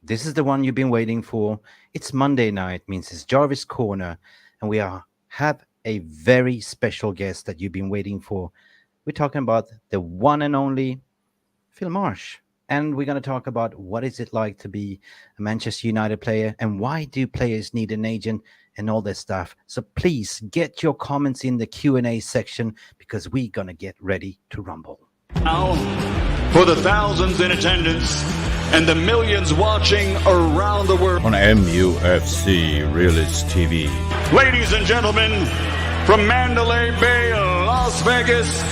This is the one you've been waiting for. It's Monday night, means it's Jarvis Corner, and have a very special guest that you've been waiting for. We're talking about the one and only Phil Marsh. And we're going to talk about what is it like to be a Manchester United player and why do players need an agent and all this stuff. So please get your comments in the Q&A section because we're going to get ready to rumble. Now, for the thousands in attendance and the millions watching around the world on MUFC Realist TV. Ladies and gentlemen, from Mandalay Bay, Las Vegas,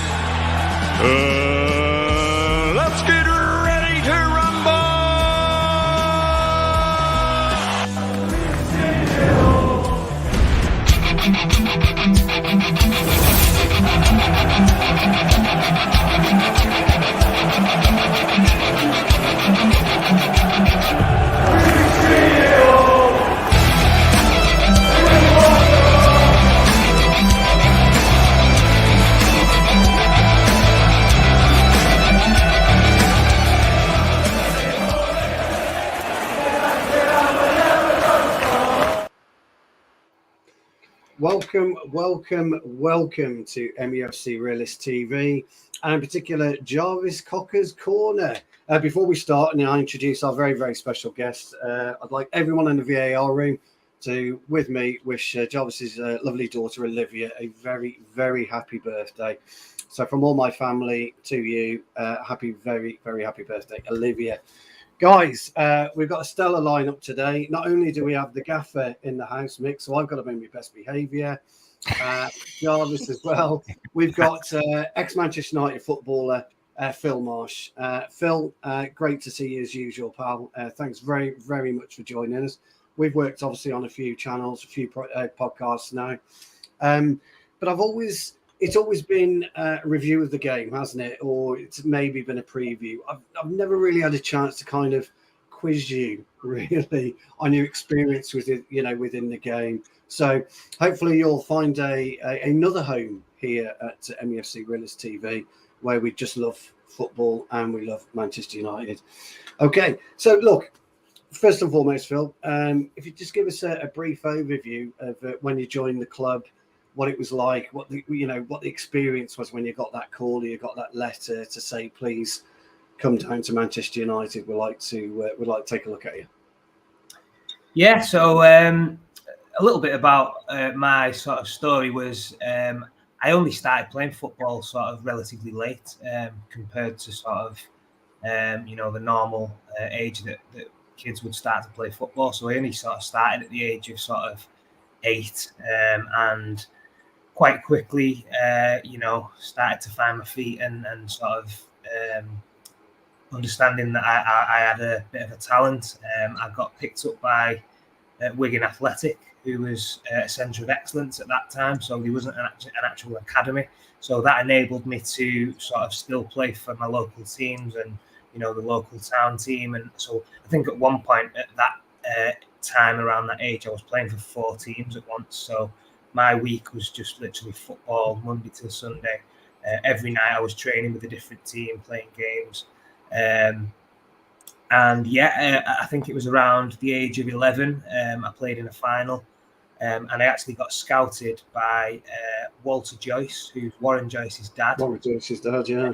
let's get ready to rumble! Welcome to MUFC Realist TV, and in particular Jarvis Cocker's Corner. Before we start and I introduce our very, very special guest, I'd like everyone in the VAR room to, with me, wish Jarvis's lovely daughter Olivia a very, very happy birthday. So from all my family to you, very, very happy birthday, Olivia. Guys, we've got a stellar lineup today. Not only do we have the gaffer in the house, Mick, so I've got to be my best behaviour. Jarvis as well. We've got ex-Manchester United footballer Phil Marsh. Phil, great to see you as usual, pal. Thanks very, very much for joining us. We've worked obviously on a few channels, a few podcasts now. But it's always been a review of the game, hasn't it? Or it's maybe been a preview. I've never really had a chance to kind of quiz you really on your experience with it, within the game. So hopefully you'll find another home here at MUFC Realist TV where we just love football and we love Manchester United. Okay, so look, first and foremost, Phil, if you just give us a brief overview of when you joined the club, what it was like, what the experience was when you got that call, or you got that letter to say, please come down to Manchester United. We'd like to take a look at you. Yeah, so a little bit about my sort of story was I only started playing football sort of relatively late compared to sort of the normal age that kids would start to play football. So I only sort of started at the age of sort of 8 and quite quickly, started to find my feet and sort of understanding that I had a bit of a talent. I got picked up by Wigan Athletic, who was a centre of excellence at that time. So there wasn't an actual academy. So that enabled me to sort of still play for my local teams and, the local town team. And so I think at one point at that time around that age, I was playing for 4 teams at once. So my week was just literally football, Monday to Sunday. Every night I was training with a different team, playing games. I think it was around the age of 11, I played in a final. And I actually got scouted by Walter Joyce, who's Warren Joyce's dad. Warren Joyce's dad, yeah.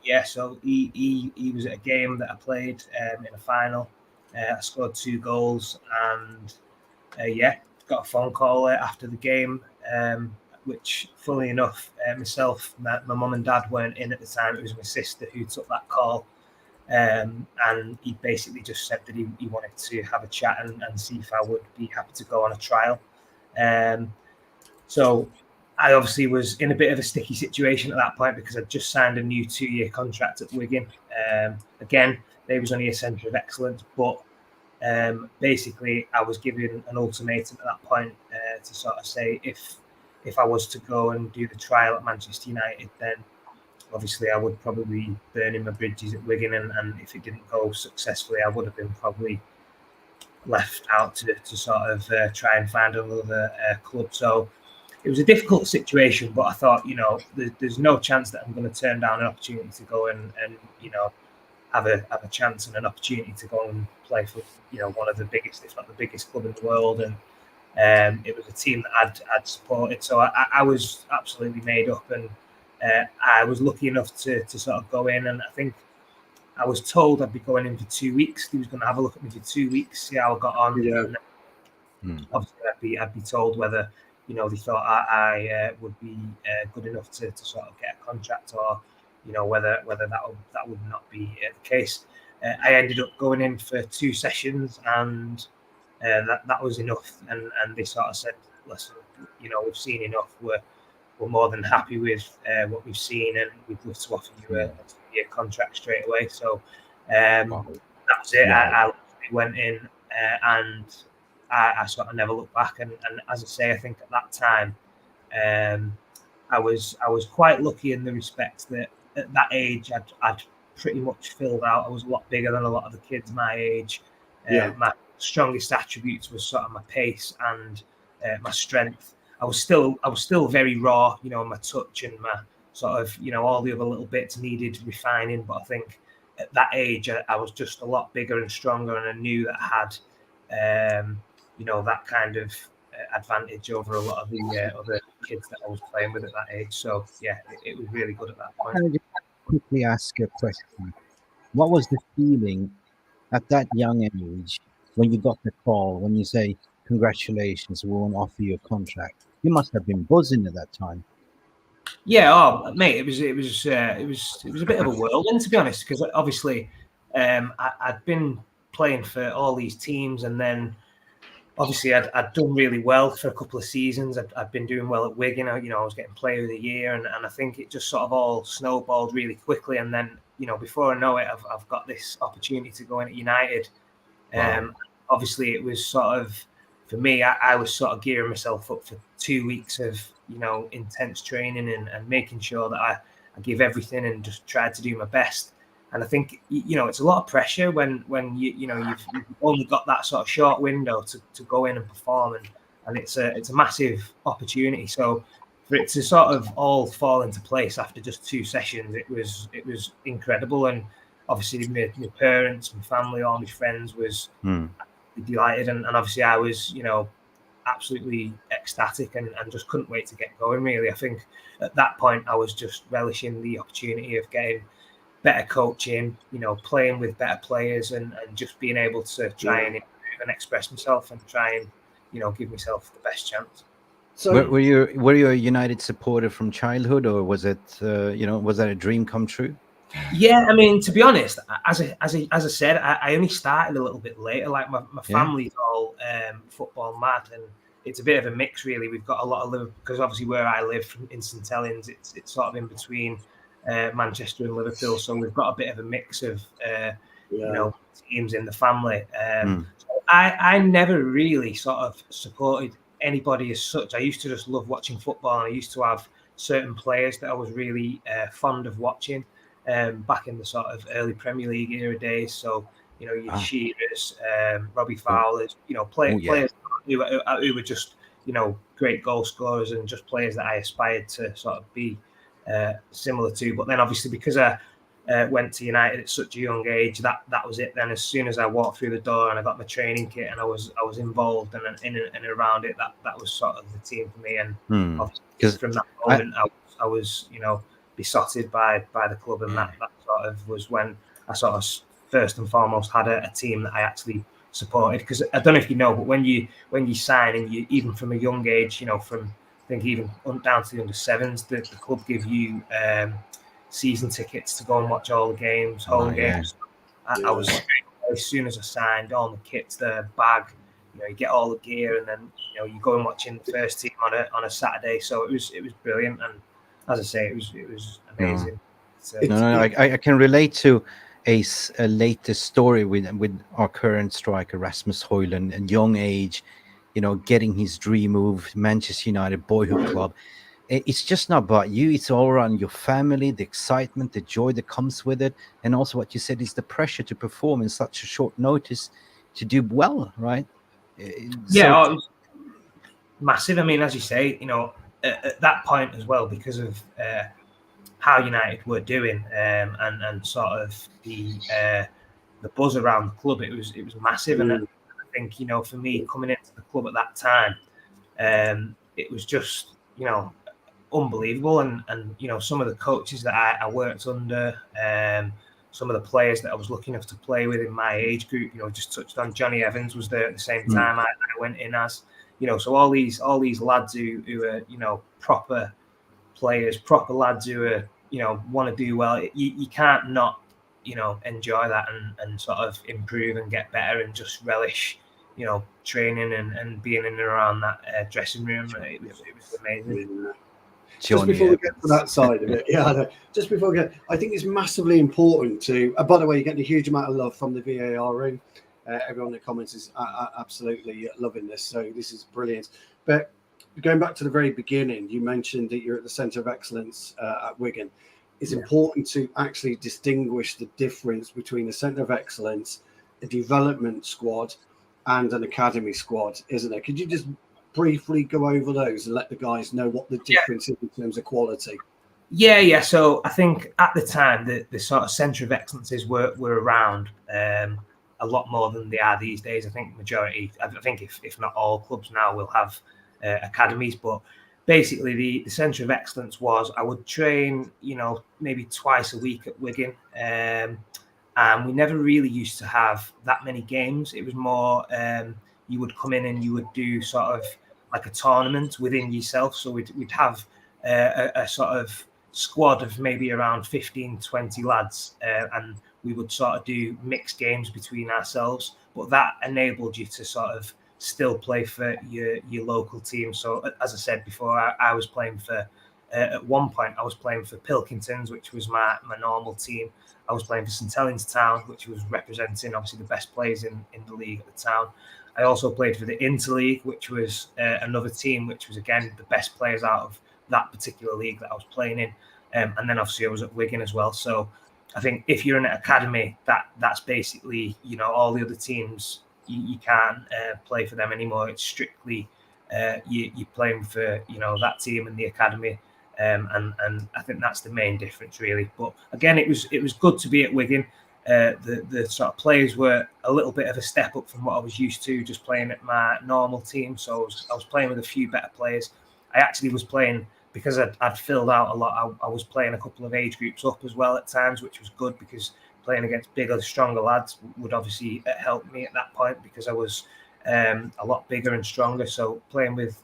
Yeah, so he was at a game that I played in a final. I scored 2 goals and, got a phone call after the game, which, funnily enough, myself, my mum and dad weren't in at the time. It was my sister who took that call. And he basically just said that he wanted to have a chat and see if I would be happy to go on a trial. So I obviously was in a bit of a sticky situation at that point because I'd just signed a new 2-year contract at Wigan. Again, they was only a centre of excellence, but basically I was given an ultimatum at that point to sort of say if I was to go and do the trial at Manchester United, then obviously I would probably be burning my bridges at Wigan, and if it didn't go successfully, I would have been probably left out to sort of try and find another club. So it was a difficult situation, but I thought, there's no chance that I'm going to turn down an opportunity to go and have a chance and an opportunity to go and play for one of the biggest, if not the biggest club in the world, and it was a team that I'd supported. So I was absolutely made up, and I was lucky enough to sort of go in, and I think I was told I'd be going in for 2 weeks. He was going to have a look at me for 2 weeks, see how I got on. Yeah. And obviously, I'd be told whether they thought I would be good enough to sort of get a contract, or whether that would not be the case. I ended up going in for 2 sessions, and that was enough. And they sort of said, "Listen, we've seen enough. We're more than happy with what we've seen, and we'd love to offer you a 2-year contract straight away." So that was it. I went in, and I sort of never looked back. And as I say, I think at that time, I was quite lucky in the respect that at that age, I'd pretty much filled out. I was a lot bigger than a lot of the kids my age. My strongest attributes was sort of my pace and my strength. I was still very raw, my touch and my sort of, all the other little bits needed refining. But I think at that age, I was just a lot bigger and stronger, and I knew that I had, that kind of advantage over a lot of the other kids that I was playing with at that age. So yeah, it was really good at that point. Can I just quickly ask a question? What was the feeling at that young age when you got the call, when you say, "Congratulations, we won't offer you a contract"? You must have been buzzing at that time. Yeah, mate, it was a bit of a whirlwind, to be honest, because obviously I'd been playing for all these teams, and then obviously I'd done really well for a couple of seasons. I'd been doing well at Wigan. I was getting Player of the Year, and I think it just sort of all snowballed really quickly. And then before I know it, I've got this opportunity to go in at United. Obviously, it was sort of, for me, I was sort of gearing myself up for 2 weeks of intense training and making sure that I give everything and just tried to do my best. And I think it's a lot of pressure when you've only got that sort of short window to go in and perform, and it's a massive opportunity. So for it to sort of all fall into place after just 2 sessions, it was incredible. And obviously my parents, my family, all my friends was delighted, and obviously I was absolutely ecstatic and just couldn't wait to get going. Really, I think at that point I was just relishing the opportunity of getting better coaching, playing with better players, and just being able to try and improve and express myself and try and give myself the best chance. So were you a United supporter from childhood, or was it was that a dream come true? Yeah, I mean, to be honest, as I said, I only started a little bit later. Like my family's all football mad, and it's a bit of a mix, really. We've got a lot of Liverpool, because obviously where I live in St Helens, it's sort of in between Manchester and Liverpool, so we've got a bit of a mix of teams in the family. So I never really sort of supported anybody as such. I used to just love watching football, and I used to have certain players that I was really fond of watching. Back in the sort of early Premier League era days, so your Shearers, Robbie Fowlers, players who were just great goal scorers, and just players that I aspired to sort of be similar to. But then obviously, because I went to United at such a young age, that was it. Then as soon as I walked through the door and I got my training kit and I was involved and in and around it, that was sort of the team for me. And obviously from that moment, I was besotted by the club, and that sort of was when I sort of first and foremost had a team that I actually supported. Because I don't know if you know, but when you sign, and you even from a young age, from I think even down to the under sevens, the club give you season tickets to go and watch all the games, home games. I was, as soon as I signed, all the kits, the bag, you get all the gear, and then you go and watch in the first team on a Saturday. So it was brilliant, and as I say, it was amazing. I can relate to a latest story with our current striker Rasmus Højlund, at young age, getting his dream move, Manchester United boyhood club. It's just not about you. It's all around your family, the excitement, the joy that comes with it. And also what you said is the pressure to perform in such a short notice to do well, right? Yeah, it was massive. I mean, as you say, at that point as well, because of how United were doing, and sort of the buzz around the club. It was massive, and I think for me coming into the club at that time, it was just unbelievable, and some of the coaches that I worked under, some of the players that I was lucky enough to play with in my age group, just touched on Johnny Evans was there at the same time I went in as, so all these lads who are proper players, proper lads who are want to do well. You can't not enjoy that and sort of improve and get better and just relish training and being in and around that dressing room. It was amazing. Just before we get to that side of it, just before we get, I think it's massively important to. By the way, you're getting a huge amount of love from the VAR room. Everyone in the comments is absolutely loving this, so this is brilliant. But going back to the very beginning, you mentioned that you're at the Centre of Excellence at Wigan. It's important to actually distinguish the difference between the Centre of Excellence, a development squad, and an academy squad, isn't it? Could you just briefly go over those and let the guys know what the difference is in terms of quality? Yeah. So I think at the time the sort of Centre of Excellences were around a lot more than they are these days. I think majority, I think if not all clubs now will have academies, but basically the Centre of Excellence was I would train maybe twice a week at Wigan, and we never really used to have that many games. It was more you would come in and you would do sort of like a tournament within yourself. So we'd have a sort of squad of maybe around 15, 20 lads, and we would sort of do mixed games between ourselves. But that enabled you to sort of still play for your local team. So as I said before, I was playing for, at one point, I was playing for Pilkingtons, which was my normal team. I was playing for St Helens Town, which was representing obviously the best players in the league at the town. I also played for the Interleague, which was another team, which was, again, the best players out of that particular league that I was playing in. And then, obviously, I was at Wigan as well. So I think if you're in an academy, that's basically, all the other teams, you can't play for them anymore. It's strictly you're playing for, that team in the academy. And I think that's the main difference, really. But, again, it was good to be at Wigan. The sort of players were a little bit of a step up from what I was used to, just playing at my normal team. So I was playing with a few better players. I actually was playing, because I'd filled out a lot, I was playing a couple of age groups up as well at times, which was good, because playing against bigger, stronger lads would obviously help me at that point, because I was a lot bigger and stronger. So playing with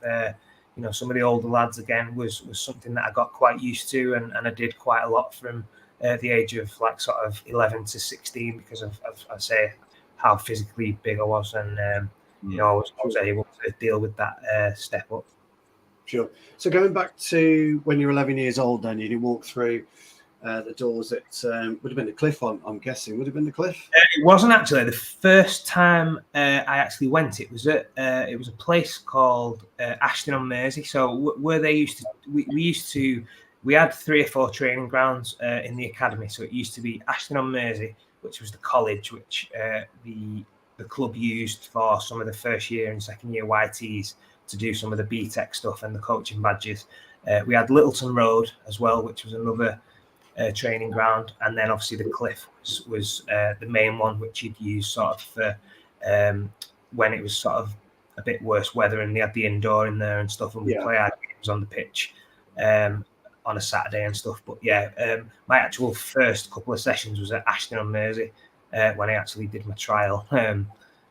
some of the older lads again was something that I got quite used to, and I did quite a lot from the age of like sort of 11 to 16, because of I say how physically big I was, and I was able to deal with that step up. Sure. So going back to when you were 11 years old, then you didn't walk through the doors at would have been the Cliff. I'm guessing would have been the Cliff. It wasn't actually the first time I actually went. It was a place called Ashton on Mersey. So where they used to, we had 3 or 4 training grounds in the academy. So it used to be Ashton on Mersey, which was the college, which the club used for some of the first year and second year YTs to do some of the BTEC stuff and the coaching badges. We had Littleton Road as well, which was another training ground, and then obviously the Cliff was the main one, which you'd use sort of for when it was sort of a bit worse weather, and they had the indoor in there and stuff, and we play our games on the pitch on a Saturday and stuff. But my actual first couple of sessions was at Ashton on Mersey when I actually did my trial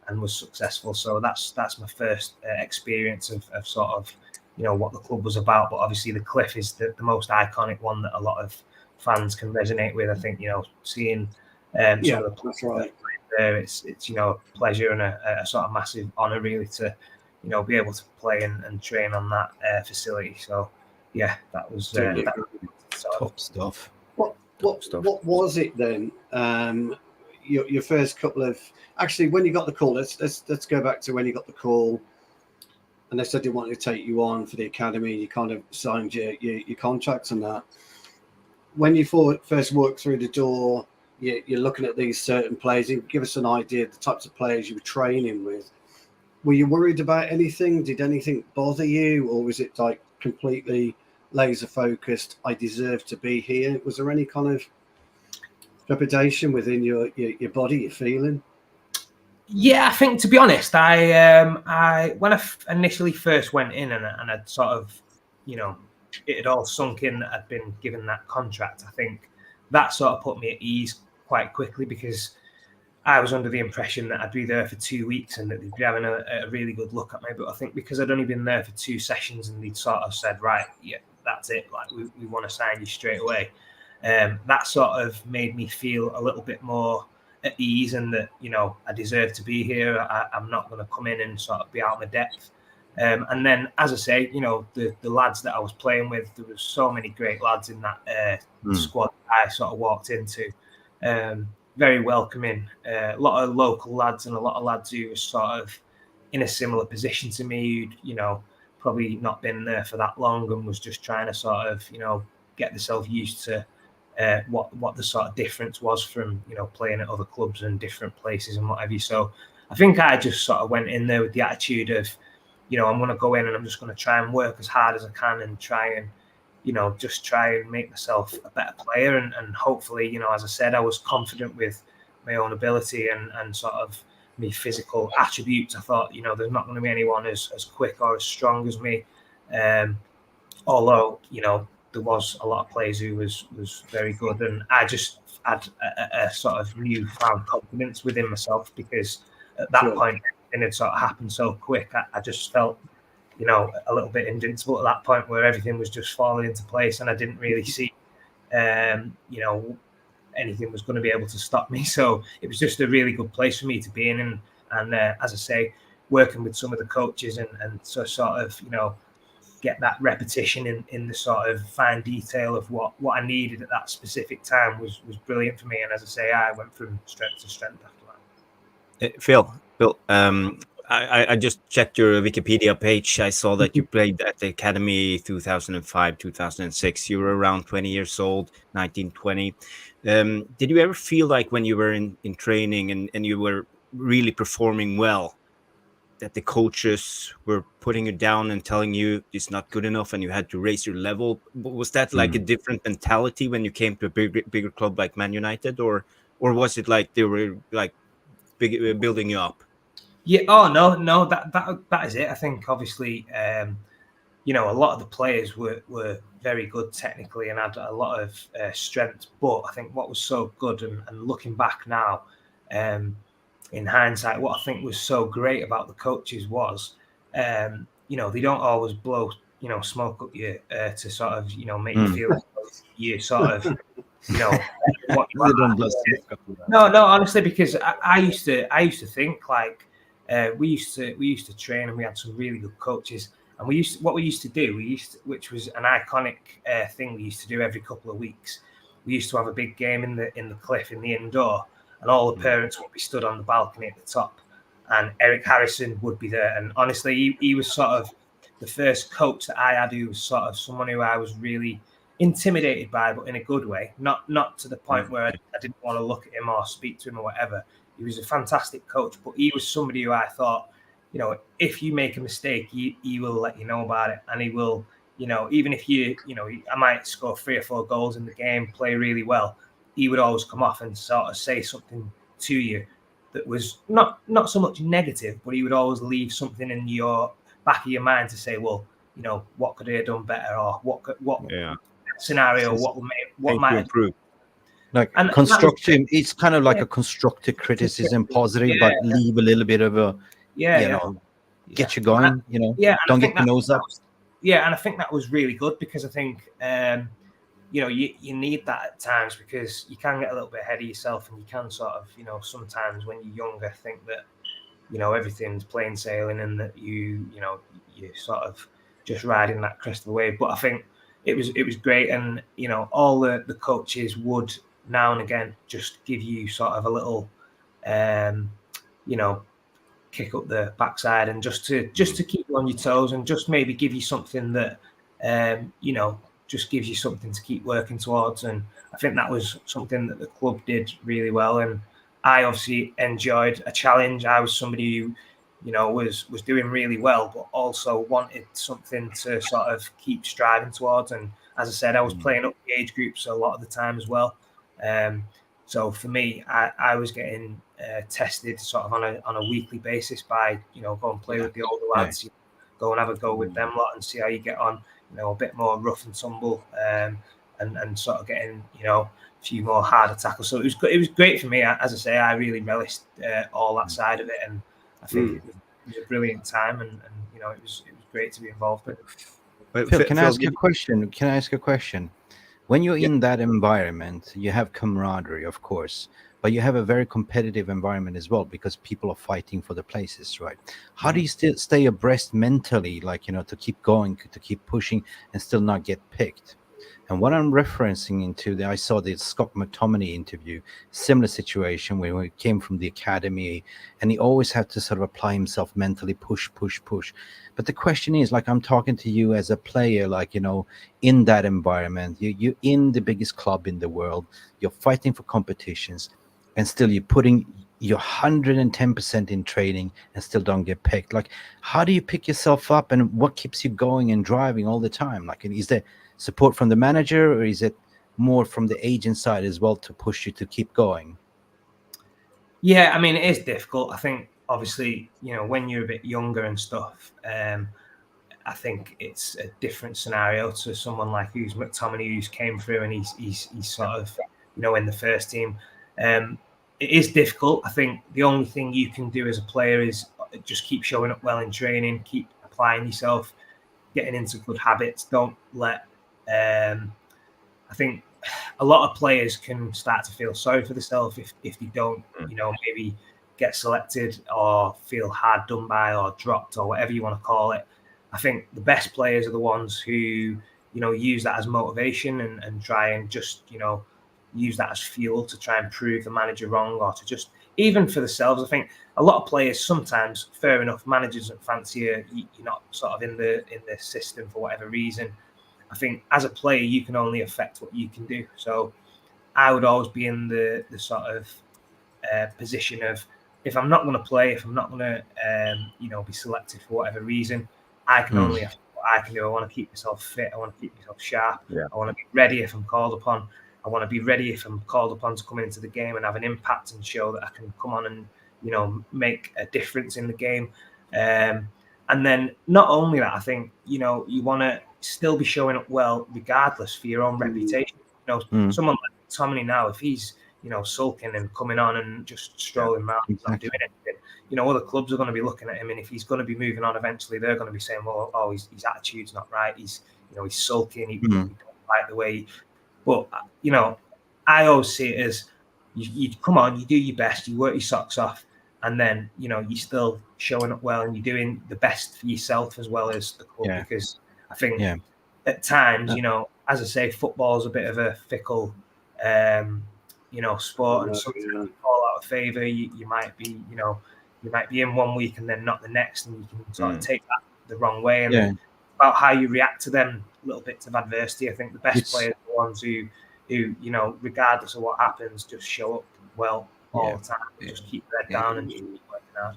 and was successful. So that's my first experience of sort of what the club was about. But obviously the Cliff is the most iconic one that a lot of fans can resonate with. I think seeing some of the players there, it's a pleasure and a sort of massive honour really to be able to play and train on that facility. So that was top stuff. What was it then? Your first couple of, actually, when you got the call, let's go back to when you got the call and they said they wanted to take you on for the academy. You kind of signed your contracts and that. When you first walked through the door, you're looking at these certain players. You give us an idea of the types of players you were training with. Were you worried about anything? Did anything bother you, or was it like completely laser focused, I deserve to be here? Was there any kind of trepidation within your body, your feeling? Yeah, I think, to be honest, I when I initially first went in and I'd sort of, it had all sunk in that I'd been given that contract, I think that sort of put me at ease quite quickly, because I was under the impression that I'd be there for 2 weeks and that they'd be having a really good look at me. But I think because I'd only been there for 2 sessions and they'd sort of said, right, yeah, that's it, like we want to sign you straight away. That sort of made me feel a little bit more at ease, and that, I deserve to be here. I'm not going to come in and sort of be out of my depth. And then, as I say, the lads that I was playing with, there was so many great lads in that squad I sort of walked into. Very welcoming, a lot of local lads and a lot of lads who were sort of in a similar position to me, who'd, probably not been there for that long and was just trying to sort of, get themselves used to what the sort of difference was from, playing at other clubs and different places and what have you. So I think I just sort of went in there with the attitude of, I'm going to go in and I'm just going to try and work as hard as I can and try and, just try and make myself a better player. And hopefully, as I said, I was confident with my own ability and sort of my physical attributes. I thought, there's not going to be anyone as quick or as strong as me. Although, there was a lot of players who was very good, and I just had a sort of newfound confidence within myself, because at that point, it had sort of happened so quick. I just felt, a little bit invincible at that point, where everything was just falling into place, and I didn't really see, anything was going to be able to stop me. So it was just a really good place for me to be in, and as I say, working with some of the coaches and so sort of, get that repetition in the sort of fine detail of what I needed at that specific time was brilliant for me. And as I say, I went from strength to strength after that. Phil, I just checked your Wikipedia page. I saw that you played at the academy 2005, 2006. You were around 20 years old, 1920. Did you ever feel like when you were in training and you were really performing well, that the coaches were putting you down and telling you it's not good enough and you had to raise your level? Was that like a different mentality when you came to a bigger club like Man United, or was it like they were like building you up? Yeah. Oh no. That is it. I think obviously, a lot of the players were very good technically and had a lot of strength. But I think what was so good, and looking back now, in hindsight, what I think was so great about the coaches was, they don't always blow, smoke up you to sort of, make you feel like you sort of, what you No, honestly, because I used to think like, we used to train and we had some really good coaches, and what we used to do, which was an iconic thing we used to do every couple of weeks. We used to have a big game in the cliff in the indoor, and all the parents would be stood on the balcony at the top, and Eric Harrison would be there. And honestly, he was sort of the first coach that I had who was sort of someone who I was really intimidated by, but in a good way, not to the point where I didn't want to look at him or speak to him or whatever. He was a fantastic coach, but he was somebody who I thought, if you make a mistake, he will let you know about it, and he will, even if I might score 3 or 4 goals in the game, play really well, he would always come off and sort of say something to you that was not so much negative, but he would always leave something in your back of your mind to say, well, what could he have done better, or what scenario, what might improve. Like constructive, it's kind of like a constructive criticism, positive, but leave a little bit of a, get you going, don't get your nose up. And I think that was really good, because I think, you need that at times, because you can get a little bit ahead of yourself, and you can sort of, sometimes when you're younger, think that, everything's plain sailing, and that you're sort of just riding that crest of the wave. But I think it was great, and all the coaches would now and again just give you sort of a little, kick up the backside, and just to keep you on your toes, and just maybe give you something that, just gives you something to keep working towards. And I think that was something that the club did really well. And I obviously enjoyed a challenge. I was somebody who, was doing really well, but also wanted something to sort of keep striving towards. And as I said, I was playing up the age groups a lot of the time as well. So for me, I was getting tested sort of on a weekly basis by go and play with the older lads, go and have a go with them lot and see how you get on. A bit more rough and tumble, and sort of getting a few more harder tackles. So it was great for me. As I say, I really relished all that side of it, and I think it was a brilliant time, and it was great to be involved with. Phil, can I ask a question? Can I ask a question? When you're in that environment, you have camaraderie, of course, but you have a very competitive environment as well because people are fighting for the places, right? How do you still stay abreast mentally, like, to keep going, to keep pushing and still not get picked? And what I'm referencing into, I saw the Scott McTominay interview, similar situation where he came from the academy and he always had to sort of apply himself mentally, push. But the question is, like, I'm talking to you as a player, like, in that environment, you're in the biggest club in the world, you're fighting for competitions, and still you're putting your 110% in training and still don't get picked. Like, how do you pick yourself up and what keeps you going and driving all the time? Like, is there support from the manager, or is it more from the agent side as well to push you to keep going? Yeah, I mean, it is difficult. I think obviously, when you're a bit younger and stuff, I think it's a different scenario to someone like who's McTominay, who's came through and he's sort of in the first team. It is difficult. I think the only thing you can do as a player is just keep showing up well in training, keep applying yourself, getting into good habits. Don't let. I think a lot of players can start to feel sorry for themselves if they don't, maybe get selected or feel hard done by or dropped or whatever you want to call it. I think the best players are the ones who, use that as motivation and try and just, use that as fuel to try and prove the manager wrong or to just, even for themselves. I think a lot of players sometimes, fair enough, managers don't fancy you, you're not sort of in the system for whatever reason. I think as a player, you can only affect what you can do. So I would always be in the sort of position of, if I'm not going to play, if I'm not going to, be selected for whatever reason, I can only affect what I can do. I want to keep myself fit. I want to keep myself sharp. Yeah. I want to be ready if I'm called upon. I want to be ready if I'm called upon to come into the game and have an impact and show that I can come on and, make a difference in the game. And then not only that, I think, you want to still be showing up well, regardless, for your own reputation. Someone like Tommy now, if he's, sulking and coming on and just strolling around, not doing anything, other clubs are going to be looking at him. And if he's going to be moving on eventually, they're going to be saying, well, his attitude's not right. He's sulking. He don't like the way. But, I always see it as you come on, you do your best, you work your socks off. And then, you're still showing up well and you're doing the best for yourself as well as the club. Yeah. Because I think at times, as I say, football is a bit of a fickle, sport, and sometimes you fall out of favour. You might be, you might be in one week and then not the next, and you can sort of take that the wrong way. And about how you react to them little bits of adversity. I think the best players are the ones who, regardless of what happens, just show up well all the time. Just keep their head down and keep working out.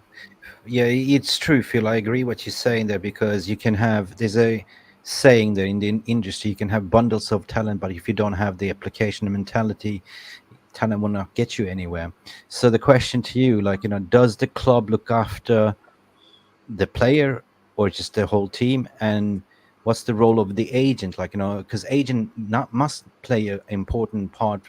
Yeah, it's true, Phil. I agree what you're saying there, because you can have, there's a saying that in the industry, you can have bundles of talent, but if you don't have the application and mentality, talent will not get you anywhere. So the question to you, like, does the club look after the player or just the whole team? And what's the role of the agent? Like, because agent must play an important part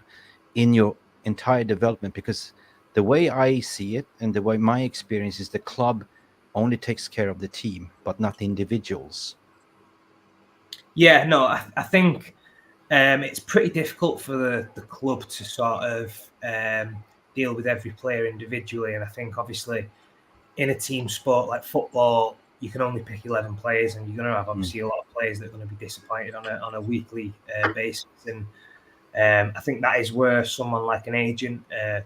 in your entire development, because the way I see it and the way my experience is, the club only takes care of the team, but not the individuals. Yeah, no, I think it's pretty difficult for the club to sort of deal with every player individually. And I think obviously in a team sport like football, you can only pick 11 players, and you're going to have obviously a lot of players that are going to be disappointed on a weekly basis. And I think that is where someone like an agent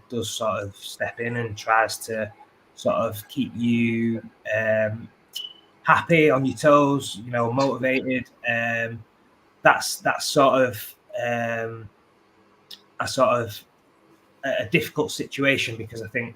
does sort of step in and tries to sort of keep you happy, on your toes, motivated. That's sort of a difficult situation, because I think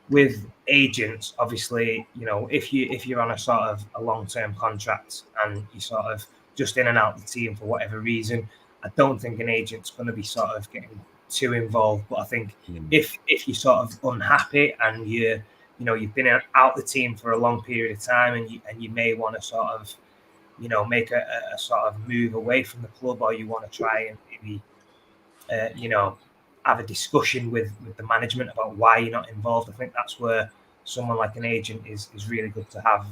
with agents, obviously, you know, if you're on a sort of a long-term contract and you sort of just in and out the team for whatever reason, I don't think an agent's going to be sort of getting too involved. But I think if you're sort of unhappy and you've been out the team for a long period of time and you may want to sort of, you know, make a sort of move away from the club, or you want to try and maybe have a discussion with the management about why you're not involved. I think that's where someone like an agent is really good to have,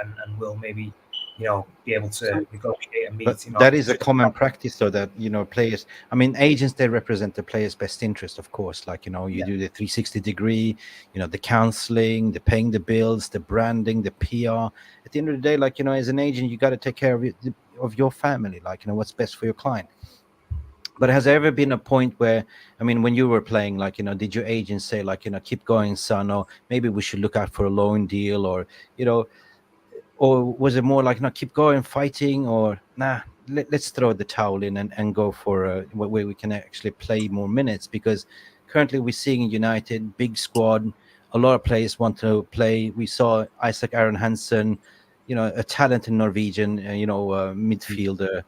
and will maybe, you know, be able to negotiate a But meeting. that is a common practice, though, that, you know, players, I mean, agents, they represent the player's best interest, of course. Like, you know, you do the 360-degree, you know, the counseling, the paying the bills, the branding, the PR. At the end of the day, like, you know, as an agent, you got to take care of your family, like, you know, what's best for your client. But has there ever been a point where, I mean, when you were playing, like, you know, did your agent say, like, you know, keep going, son, or maybe we should look out for a loan deal, or, you know, or was it more like, no, keep going, fighting, or nah, let's throw the towel in and go for where we can actually play more minutes? Because currently we're seeing United, big squad, a lot of players want to play. We saw Isaac Aron Hansen, you know, a talented Norwegian, midfielder,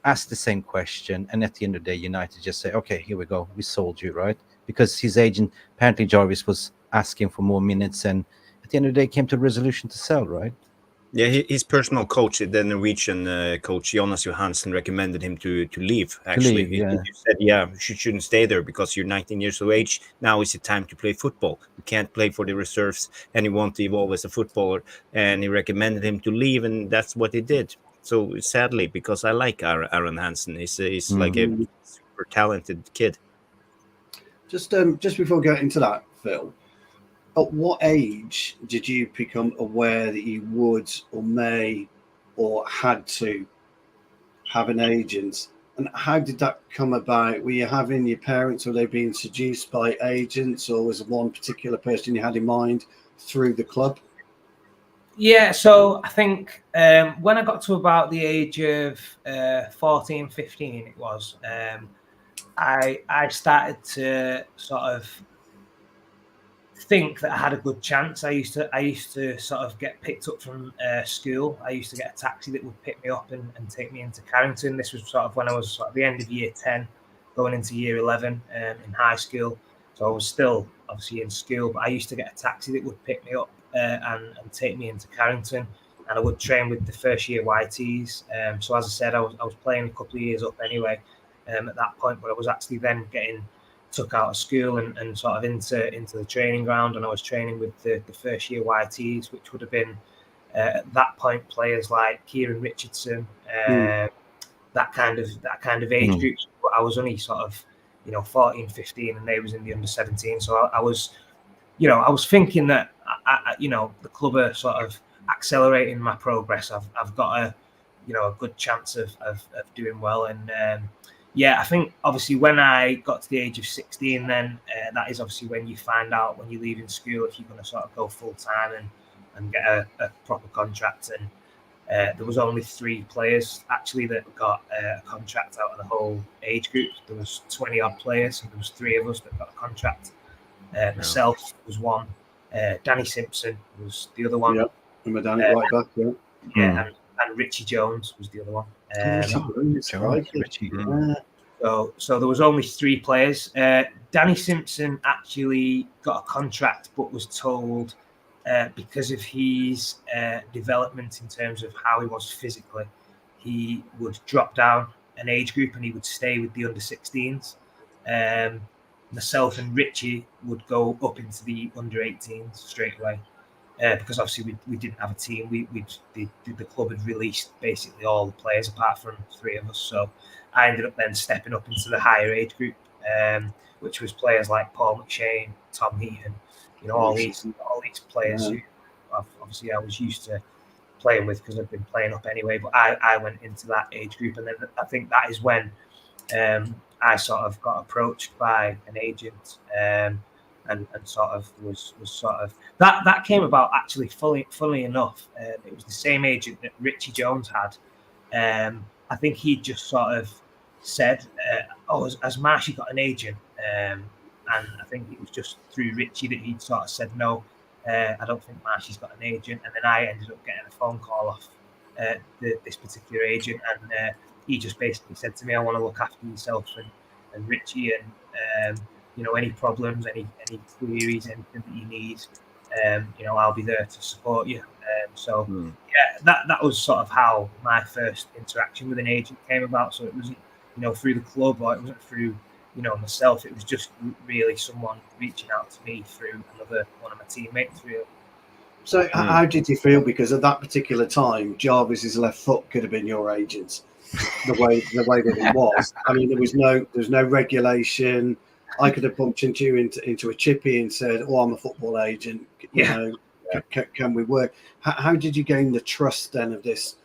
ask the same question, and at the end of the day, United just say, okay, here we go, we sold you, right? Because his agent, apparently Jarvis, was asking for more minutes, and at the end of the day came to a resolution to sell, right? Yeah, his personal coach, the Norwegian coach Jonas Johansen, recommended him to leave. Actually, leave, yeah. He said, "Yeah, you shouldn't stay there because you're 19 years of age. Now is the time to play football. You can't play for the reserves, and you want to evolve as a footballer." And he recommended him to leave, and that's what he did. So sadly, because I like Aaron Hansen, he's like a super talented kid. Just before getting into that, Phil, at what age did you become aware that you would or may or had to have an agent? And how did that come about? Were you having your parents, were they being seduced by agents, or was there one particular person you had in mind through the club? Yeah, so I think when I got to about the age of 14, 15, it was, I started to sort of think that I had a good chance. I used to sort of get picked up from school. I used to get a taxi that would pick me up and take me into Carrington. This was sort of when I was sort of the end of year 10, going into year 11 in high school. So I was still obviously in school, but I used to get a taxi that would pick me up and take me into Carrington, and I would train with the first year YTs. So as I said, I was playing a couple of years up anyway at that point, but I was actually then getting took out of school and sort of into the training ground, and I was training with the first year YTs, which would have been at that point players like Kieran Richardson, that kind of age group. But I was only sort of 14, 15, and they was in the under 17. So I was thinking that the club are sort of accelerating my progress. I've got a good chance of doing well, and I think obviously when I got to the age of 16, then that is obviously when you find out, when you're leaving school, if you're going to sort of go full time and get a proper contract. And there was only 3 players actually that got a contract out of the whole age group. There was 20 odd players, and there was 3 of us that got a contract. Myself was one. Danny Simpson was the other one. Yep, and Danny right back. Yeah, and Richie Jones was the other one. Richie. So there was only 3 players. Danny Simpson actually got a contract, but was told because of his development in terms of how he was physically, he would drop down an age group and he would stay with the under 16s. Myself and Richie would go up into the under 18s straight away. Because obviously we didn't have a team. The club had released basically all the players apart from 3 of us. So I ended up then stepping up into the higher age group, which was players like Paul McShane, Tom Heaton, all these players who obviously I was used to playing with because I've been playing up anyway. But I went into that age group, and then I think that is when I sort of got approached by an agent. And sort of was sort of that came about actually. Funnily enough, it was the same agent that Richie Jones had. I think he just sort of said, "Oh, has Marsh got an agent?" And and I think it was just through Richie that he'd sort of said no. I don't think Marsh's got an agent, and then I ended up getting a phone call off this particular agent, and he just basically said to me, "I want to look after yourself and Richie, and any problems, any queries, anything that you need, I'll be there to support you." Yeah, that was sort of how my first interaction with an agent came about. So it wasn't through the club, or it wasn't through myself. It was just really someone reaching out to me through one of my teammates, really. So how did you feel? Because at that particular time, Jarvis's left foot could have been your agent. The way that it was. I mean, there's no regulation. I could have bumped into a chippy and said, "Oh, I'm a football agent. Can we work?" How did you gain the trust then of this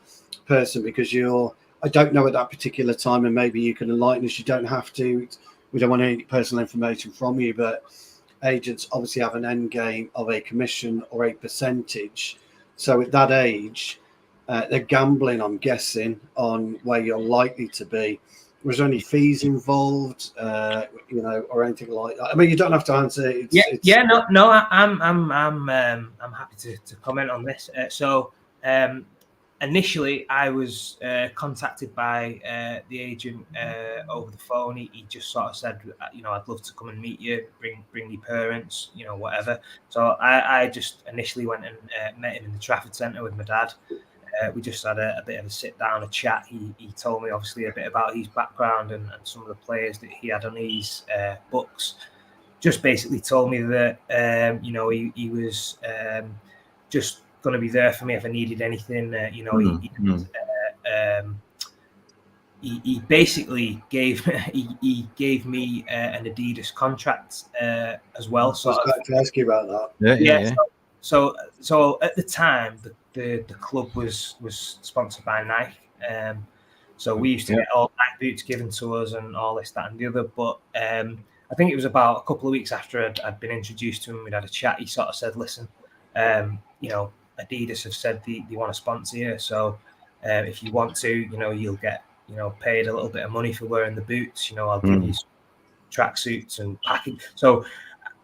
person? Because I don't know at that particular time, and maybe you can enlighten us. You don't have to. We don't want any personal information from you, but agents obviously have an end game of a commission or a percentage. So at that age, they're gambling, I'm guessing, on where you're likely to be. Was there any fees involved, or anything like that? I mean, you don't have to answer. I'm happy to comment on this. Initially, I was contacted by the agent over the phone. He just sort of said, "I'd love to come and meet you. Bring your parents, whatever." So I just initially went and met him in the Trafford Centre with my dad. We just had a bit of a sit down, a chat. He told me obviously a bit about his background and some of the players that he had on his books. Just basically told me that he was just going to be there for me if I needed anything. He basically gave me an Adidas contract as well. So I was going to ask you about that. Yeah. So at the time, the club was sponsored by Nike. So we used to get all Nike boots given to us and all this, that, and the other. But I think it was about a couple of weeks after I'd been introduced to him. We'd had a chat. He sort of said, "Listen, Adidas have said they want to sponsor you. So if you want to, you'll get paid a little bit of money for wearing the boots. I'll give you tracksuits and packing." So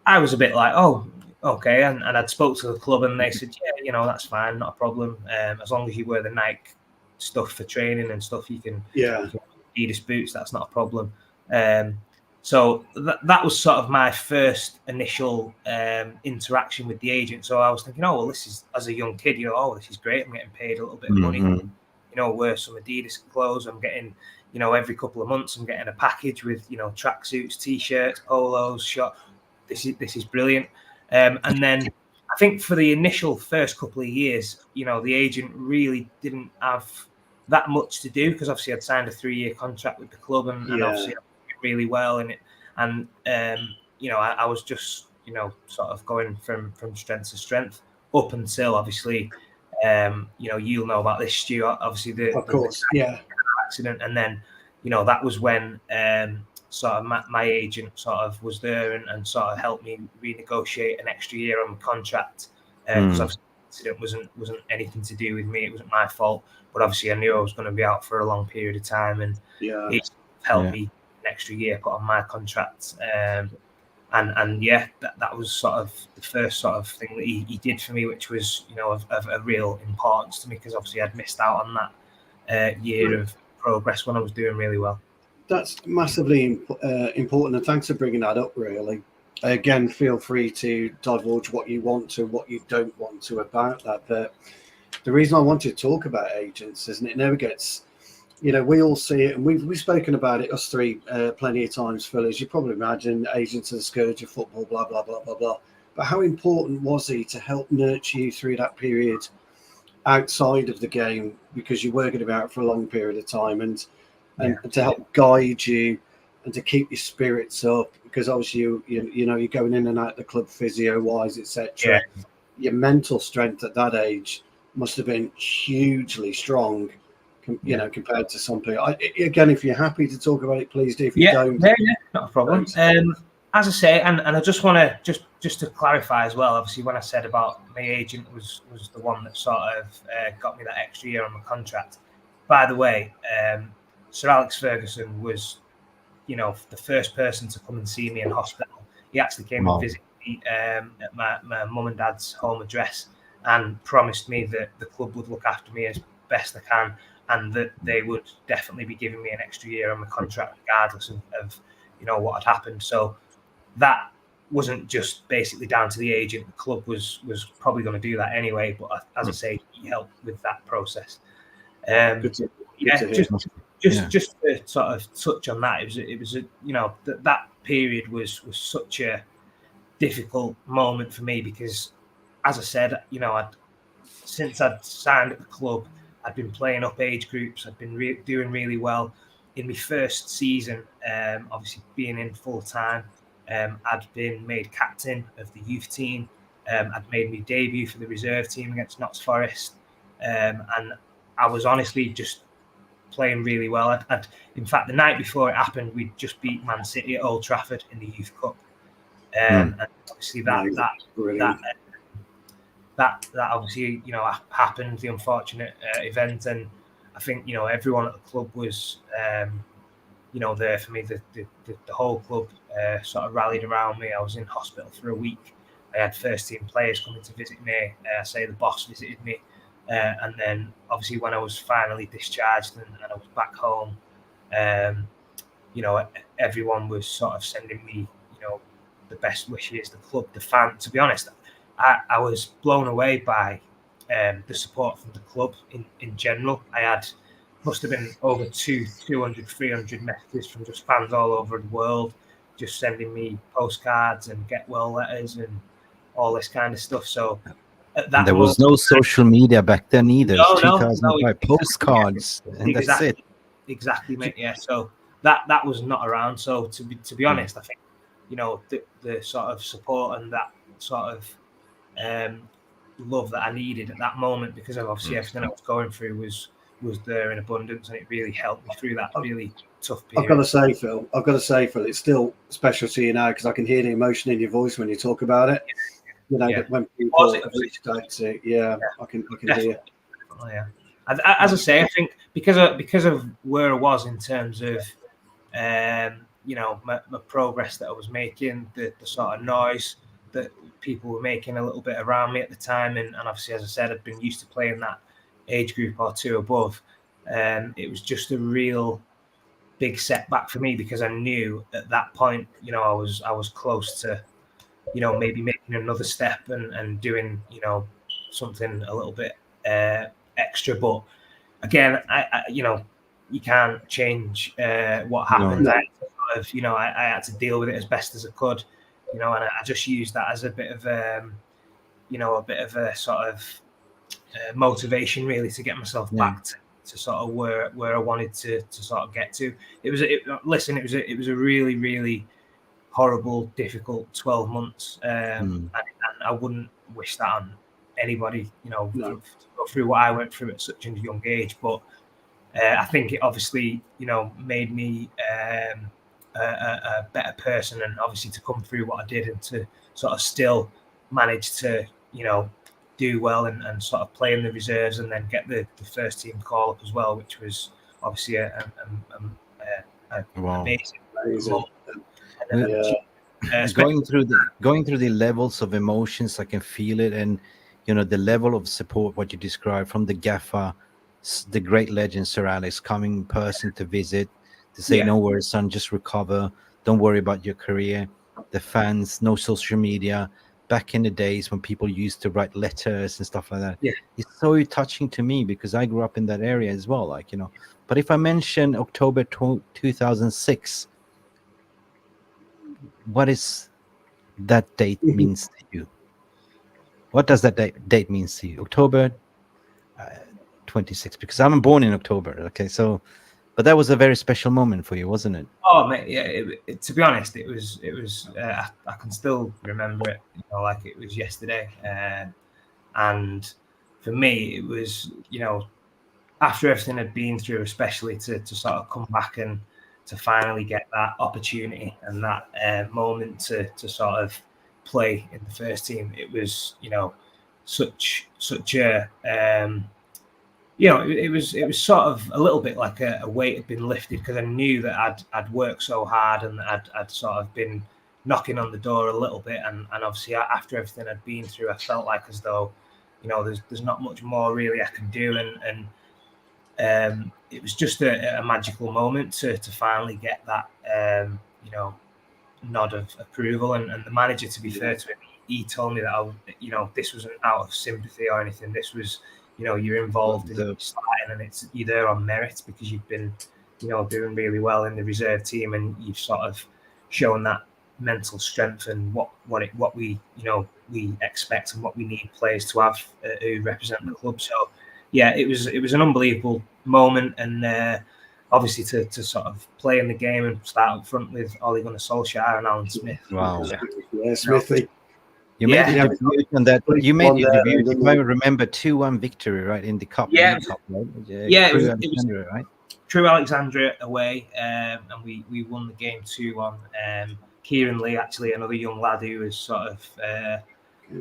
I was a bit like, "Oh, okay." And I'd spoke to the club and they said, "Yeah, that's fine, not a problem. As long as you wear the Nike stuff for training and stuff, you can Adidas boots. That's not a problem." So that was sort of my first initial interaction with the agent. So I was thinking, "Oh, well, this is, as a young kid, this is great. I'm getting paid a little bit of money. Wear some Adidas clothes. I'm getting, every couple of months, I'm getting a package with, tracksuits, t-shirts, polos, shorts. This is brilliant." And then I think for the initial first couple of years, the agent really didn't have that much to do because obviously I'd signed a 3-year contract with the club and obviously I did really well in it. And I was just sort of going from strength to strength up until obviously you'll know about this, Stu. Obviously the accident, and then that was when sort of my agent sort of was there and sort of helped me renegotiate an extra year on the contract because obviously the incident wasn't anything to do with me. It wasn't my fault, but obviously I knew I was going to be out for a long period of time, and it helped me an extra year put on my contract. That was sort of the first sort of thing that he did for me, which was of a real importance to me because obviously I'd missed out on that year of progress when I was doing really well. That's massively important, and thanks for bringing that up. Really, again, feel free to divulge what you want to, what you don't want to about that. But the reason I want to talk about agents is, and it never gets, we all see it, and we've spoken about it, us three, plenty of times, Phil. As you probably imagine, agents are the scourge of football, blah blah blah blah blah. But how important was he to help nurture you through that period outside of the game, because you were going to be out for a long period of time, and to help guide you and to keep your spirits up, because obviously you're going in and out the club physio wise, etc. Your mental strength at that age must have been hugely strong, compared to some people. Again, if you're happy to talk about it, please do. If you don't, not a problem. As I say, and I just want to just to clarify as well. Obviously, when I said about my agent was the one that sort of got me that extra year on my contract. By the way, Sir Alex Ferguson was, the first person to come and see me in hospital. He actually came Wow. and visited me at my mum and dad's home address and promised me that the club would look after me as best they can, and that they would definitely be giving me an extra year on my contract regardless of what had happened. So that wasn't just basically down to the agent. The club was probably going to do that anyway, but as I say, he helped with that process. Good to hear. Just to sort of touch on that, it was that period was such a difficult moment for me because, as I said, since I'd signed at the club, I'd been playing up age groups. I'd been doing really well in my first season. Obviously, being in full time, I'd been made captain of the youth team. I'd made my debut for the reserve team against Notts Forest, and I was honestly just playing really well. In fact, the night before it happened, we'd just beat Man City at Old Trafford in the Youth Cup, and obviously that obviously happened, the unfortunate event, and I think everyone at the club was there for me. The whole club sort of rallied around me. I was in hospital for a week. I had first team players coming to visit me. Say the boss visited me, and then obviously when I was finally discharged and I was back home, everyone was sort of sending me the best wishes. The club, the fan. To be honest, I was blown away by the support from the club in general. I had must have been over 200, 300 messages from just fans all over the world, just sending me postcards and get well letters and all this kind of stuff. So at that there was no social media back then either. No, 2005 postcards, and that's it. Exactly, mate. Yeah. So that was not around. So to be honest, I think the sort of support and that sort of love that I needed at that moment, because of obviously everything I was going through was there in abundance, and it really helped me through that really tough period. I've got to say, Phil, it's still special to you now because I can hear the emotion in your voice when you talk about it. When people reached out to, I can hear. Oh, yeah. As I say, I think because of where I was in terms of my progress that I was making, the sort of noise that people were making a little bit around me at the time, and obviously, as I said, I'd been used to playing that age group or two above. It was just a real big setback for me because I knew at that point, I was close to, maybe making another step and doing, something a little bit extra. But again, I you can't change what happened. No. I had to deal with it as best as I could, and I just used that as a bit of a sort of motivation really to get myself back to sort of where I wanted to sort of get to. It was a really, really horrible, difficult 12 months, and I wouldn't wish that on anybody, to go through what I went through at such a young age. But I think it obviously, made me a better person, and obviously to come through what I did and to sort of still manage to, do well and sort of play in the reserves and then get the first team call up as well, which was obviously amazing. Going through the levels of emotions, I can feel it, and the level of support what you described from the gaffer, the great legend Sir Alex coming in person to visit, to say no worries, son, just recover, don't worry about your career. The fans, no social media. Back in the days when people used to write letters and stuff like that, it's so touching to me because I grew up in that area as well. But if I mention October 2006, what is that date means to you? What does that date means to you? October 26, because I'm born in October. Okay, so, but that was a very special moment for you, wasn't it? Oh, mate, yeah. To be honest, it was. I can still remember it, like it was yesterday. And for me, it was, after everything I'd been through, especially to sort of come back and to finally get that opportunity and that moment to sort of play in the first team. It was, such a. It was sort of a little bit like a weight had been lifted because I knew that I'd worked so hard and I'd sort of been knocking on the door a little bit, and obviously after everything I'd been through, I felt like as though, you know, there's not much more really I can do, and it was just a magical moment to finally get that, you know, nod of approval. And the manager, to be fair to him, he told me that you know, this wasn't out of sympathy or anything. This was, you know, you're involved in the starting, and you're there on merit because you've been, you know, doing really well in the reserve team, and you've sort of shown that mental strength and what we, you know, we expect and what we need players to have who represent the club. So yeah, it was an unbelievable moment, and obviously to sort of play in the game and start up front with Ole Gunnar Solskjaer and Alan Smith. Wow. Yeah, Smithy. You made your debut on that. You made your debut, if I remember, 2-1 victory, right, in the cup. Yeah, Cup, right? Yeah, Crewe it was right? Crewe Alexandria away, and we won the game 2-1. Kieran Lee, actually, another young lad who was sort of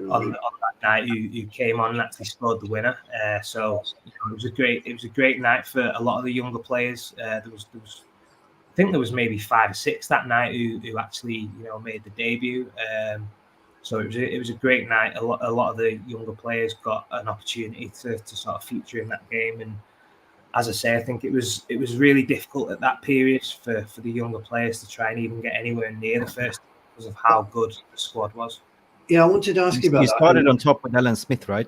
on that night, who came on and actually scored the winner. So you know, it was a great night for a lot of the younger players. There was I think there was maybe 5 or 6 that night who actually, you know, made the debut. So it was a great night. A lot of the younger players got an opportunity to sort of feature in that game. And as I say, I think it was really difficult at that period for the younger players to try and even get anywhere near the first because of how good the squad was. Yeah, I wanted to ask you about You that. started on top with Alan Smith, right?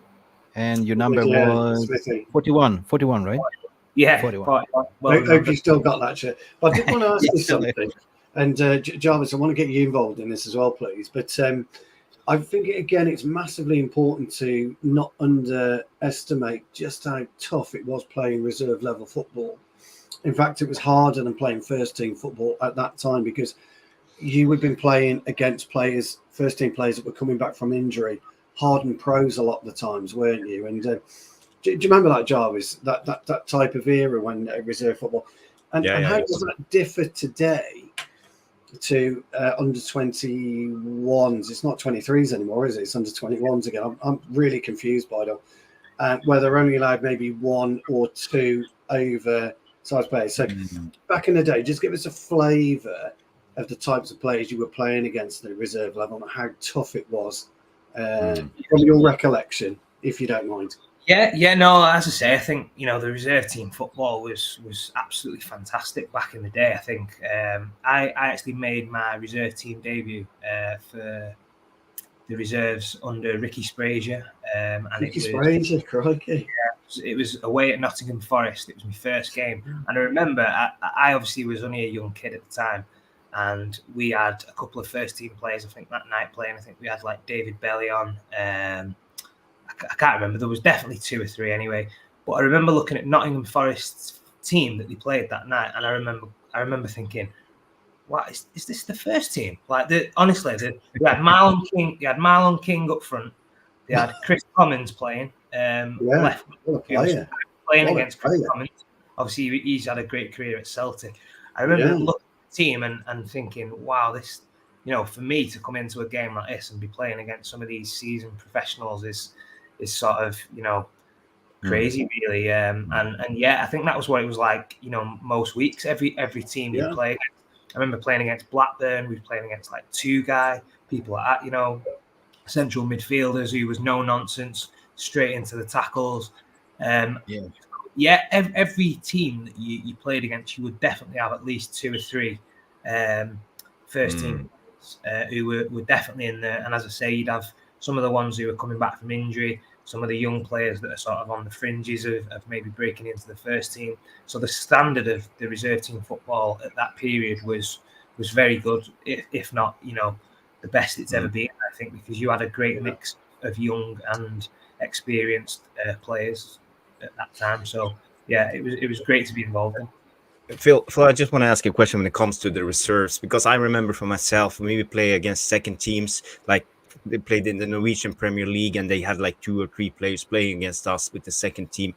And your number was Smithy. 41, right? Yeah, 41. Well, I hope you still got that shit. But I did want to ask you something. And Jarvis, I want to get you involved in this as well, please. But I think, again, it's massively important to not underestimate just how tough it was playing reserve level football. In fact, it was harder than playing first team football at that time because you had been playing against players, first team players that were coming back from injury, hardened pros a lot of the times, weren't you? And do you remember that, Jarvis, that type of era when reserve football? And how does that differ today to under 21s? It's not 23s anymore, is it? It's under 21s again. I'm really confused by them. Where they're only allowed maybe 1 or 2 over size players. So back in the day, just give us a flavour of the types of players you were playing against at the reserve level and how tough it was from your recollection, if you don't mind. Yeah, no, as I say, I think, you know, the reserve team football was absolutely fantastic back in the day. I think I actually made my reserve team debut for the reserves under Ricky Sprazier. And Ricky Sprazier, crikey. Yeah, it was away at Nottingham Forest. It was my first game. And I remember I obviously was only a young kid at the time. And we had a couple of first team players, I think, that night playing. I think we had like David Bellion, I can't remember. There was definitely 2 or 3 anyway. But I remember looking at Nottingham Forest's team that they played that night, and I remember thinking, "What is this the first team?" Like, honestly, they had Marlon King. They had Marlon King up front. They had Chris Commons playing left, playing against Chris Commons. Obviously, he's had a great career at Celtic. I remember looking at the team and thinking, "Wow, this." You know, for me to come into a game like this and be playing against some of these seasoned professionals is sort of, you know, crazy, really. And yeah, I think that was what it was like, you know, most weeks. Every team you play against. I remember playing against Blackburn. We were playing against like 2-guy people like that, you know, central midfielders who was no nonsense, straight into the tackles. Every team that you played against, you would definitely have at least 2 or 3 first team who were definitely in there. And as I say, you'd have some of the ones who are coming back from injury, some of the young players that are sort of on the fringes of maybe breaking into the first team. So the standard of the reserve team football at that period was very good, if not, you know, the best it's ever been, I think, because you had a great mix of young and experienced players at that time. So yeah, it was great to be involved in. Phil, I just want to ask you a question when it comes to the reserves, because I remember for myself, when we play against second teams, like they played in the Norwegian Premier League and they had like 2 or 3 players playing against us with the second team.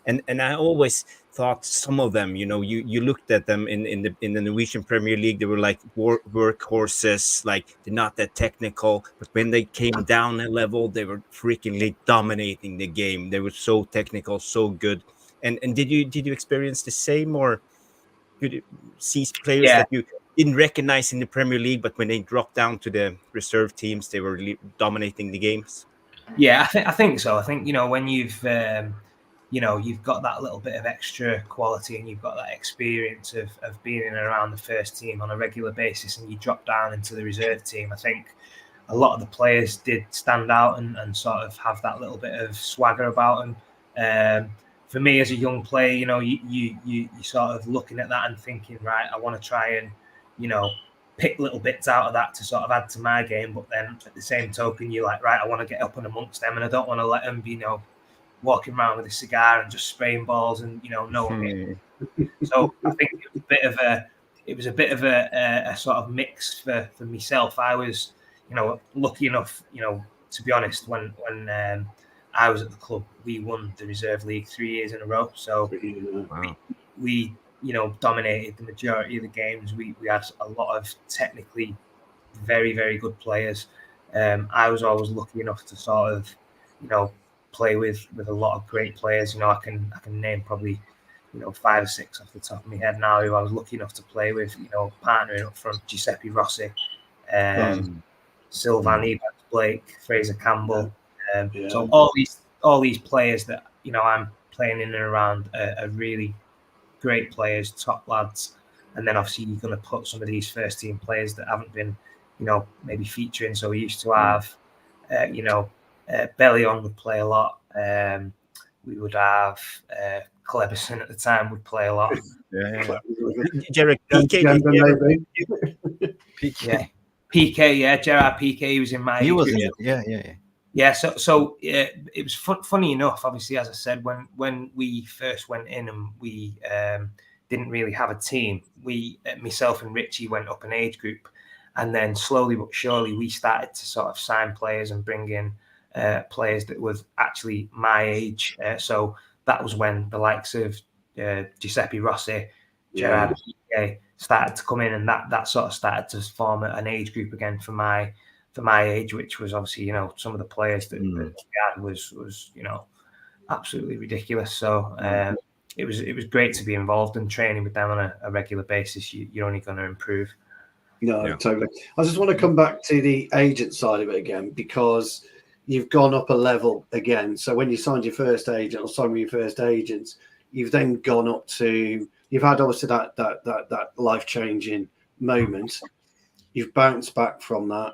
And I always thought some of them, you know, you looked at them in the Norwegian Premier League, they were like workhorses, like they're not that technical. But when they came down a level, they were freakingly dominating the game. They were so technical, so good. And did you experience the same, or could you see players that you didn't recognize in the Premier League, but when they dropped down to the reserve teams, they were really dominating the games. Yeah, I think so. I think, you know, when you've got that little bit of extra quality and you've got that experience of being in and around the first team on a regular basis, and you drop down into the reserve team, I think a lot of the players did stand out and sort of have that little bit of swagger about them. For me as a young player, you know, you sort of looking at that and thinking, right, I want to try and, you know, pick little bits out of that to sort of add to my game. But then at the same token, you're like, right, I want to get up and amongst them, and I don't want to let them be, you know, walking around with a cigar and just spraying balls and, you know, no one. So I think it was a bit of a sort of mix for myself. I was, you know, lucky enough, you know, to be honest, when I was at the club, we won the Reserve League 3 years in a row. So we you know, dominated the majority of the games. We had a lot of technically very, very good players. I was always lucky enough to sort of, you know, play with a lot of great players. You know, I can name probably, you know, 5 or 6 off the top of my head now who I was lucky enough to play with. You know, partnering up front, Giuseppe Rossi, Sylvan Evans Blake, Fraser Campbell. So all these players that, you know, I'm playing in and around are really great players, top lads. And then obviously you're going to put some of these first team players that haven't been, you know, maybe featuring. So we used to have, Bellion would play a lot. We would have Cleberson at the time would play a lot. Gerard PK. Yeah, PK. Yeah, Gerard PK. He was in my. He was in it. Yeah. So it was funny enough. Obviously, as I said, when we first went in and we didn't really have a team, myself and Richie went up an age group, and then slowly but surely we started to sort of sign players and bring in players that was actually my age. So that was when the likes of Giuseppe Rossi, Gerard Piqué started to come in, and that sort of started to form an age group again for my age, which was obviously, you know, some of the players that we had was you know, absolutely ridiculous. So it was great to be involved in training with them on a regular basis. You're only going to improve. No, totally. I just want to come back to the agent side of it again, because you've gone up a level again. So when you signed your first agent or signed with your first agents, you've then gone up to, you've had obviously that life-changing moment. You've bounced back from that.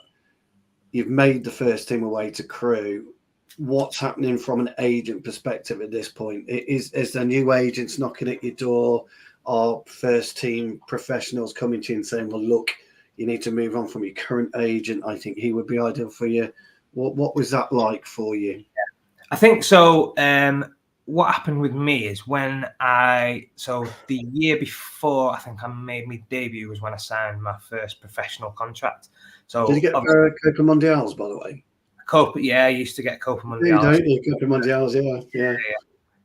You've made the first team away to Crewe. What's happening from an agent perspective at this point? Is there new agents knocking at your door? Are first team professionals coming to you and saying, well, look, you need to move on from your current agent. I think he would be ideal for you. What was that like for you? I think so. What happened with me is the year before I think I made my debut was when I signed my first professional contract. So did you get Copa Mundials, by the way? Copa, yeah, I used to get Copa Mundials. Don't you? Copa Mundials, yeah.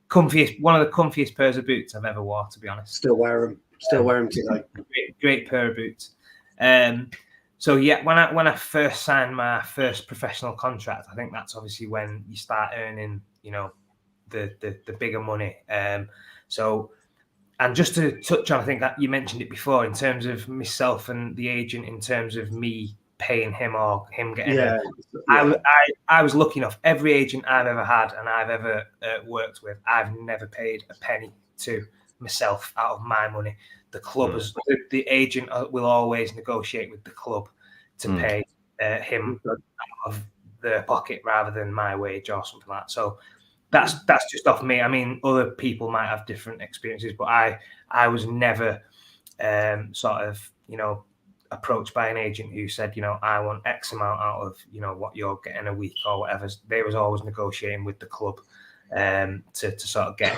Comfiest, one of the comfiest pairs of boots I've ever worn, to be honest. Still wear them. Still wear them today. Great pair of boots. So yeah, when I first signed my first professional contract, I think that's obviously when you start earning, you know, the bigger money. So, and just to touch on, I think that you mentioned it before in terms of myself and the agent, in terms of me paying him or him getting. I was lucky enough. Every agent I've ever had and I've ever worked with, I've never paid a penny to myself out of my money. The club the agent will always negotiate with the club to pay him out of their pocket rather than my wage or something like that. So that's just off me. I mean, other people might have different experiences, but I was never sort of, you know, approached by an agent who said, you know, I want X amount out of, you know, what you're getting a week or whatever. They was always negotiating with the club to sort of get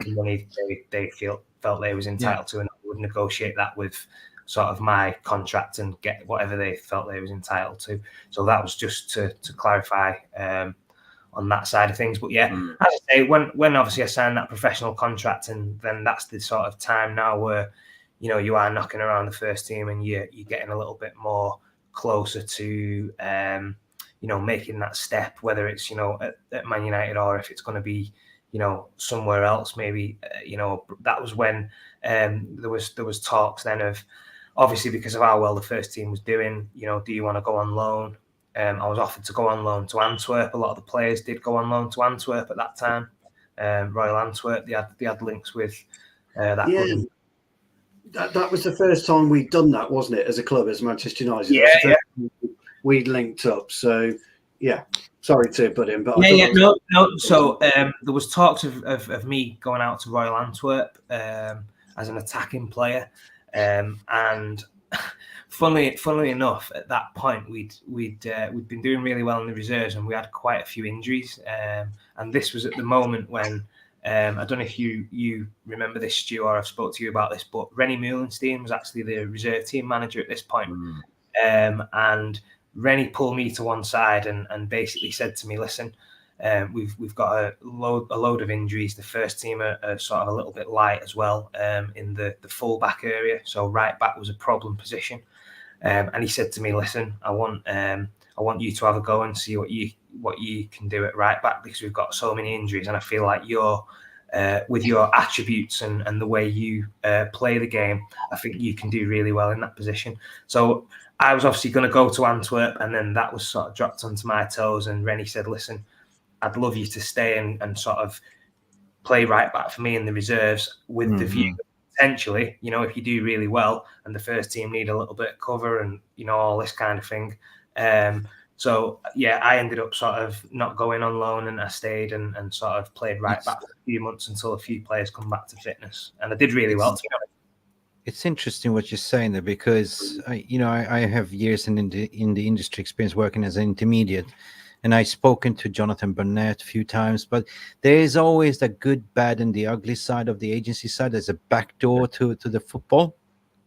the money they felt they was entitled to, and I would negotiate that with sort of my contract and get whatever they felt they was entitled to. So that was just to clarify on that side of things. But yeah, as I say, when obviously I signed that professional contract, and then that's the sort of time now where, you know, you are knocking around the first team and you're getting a little bit more closer to, you know, making that step, whether it's, you know, at Man United or if it's going to be, you know, somewhere else, maybe, you know, that was when there was talks then of obviously because of how well the first team was doing, do you want to go on loan? I was offered to go on loan to Antwerp. A lot of the players did go on loan to Antwerp at that time. Royal Antwerp, they had links with that. Yeah, that was the first time we'd done that, wasn't it? As a club, as Manchester United, Yeah, that was the first time we'd linked up. So yeah, sorry to put in, but no. So there was talks of me going out to Royal Antwerp as an attacking player, and funnily enough, at that point we'd been doing really well in the reserves, and we had quite a few injuries, and this was at the moment when I don't know if you remember this, Stu, or I've spoke to you about this, but Rennie Meulenstein was actually the reserve team manager at this point, and Rennie pulled me to one side and basically said to me, "Listen, we've got a load of injuries. The first team are sort of a little bit light as well in the full back area. So right back was a problem position." And he said to me, "Listen, I want you to have a go and see what you can do at right back, because we've got so many injuries, and I feel like you're with your attributes and the way you play the game, I think you can do really well in that position." So I was obviously going to go to Antwerp, and then that was sort of dropped onto my toes. And Rennie said, "Listen, I'd love you to stay and sort of play right back for me in the reserves with the view that potentially, if you do really well and the first team need a little bit of cover and, all this kind of thing." So, yeah, I ended up sort of not going on loan, and I stayed and sort of played right back for a few months until a few players come back to fitness. And I did really well, to be honest. It's interesting what you're saying there, because I have years in the industry experience working as an intermediate, and I've spoken to Jonathan Burnett a few times. But there is always the good, bad, and the ugly side of the agency side. There's a back door to the football,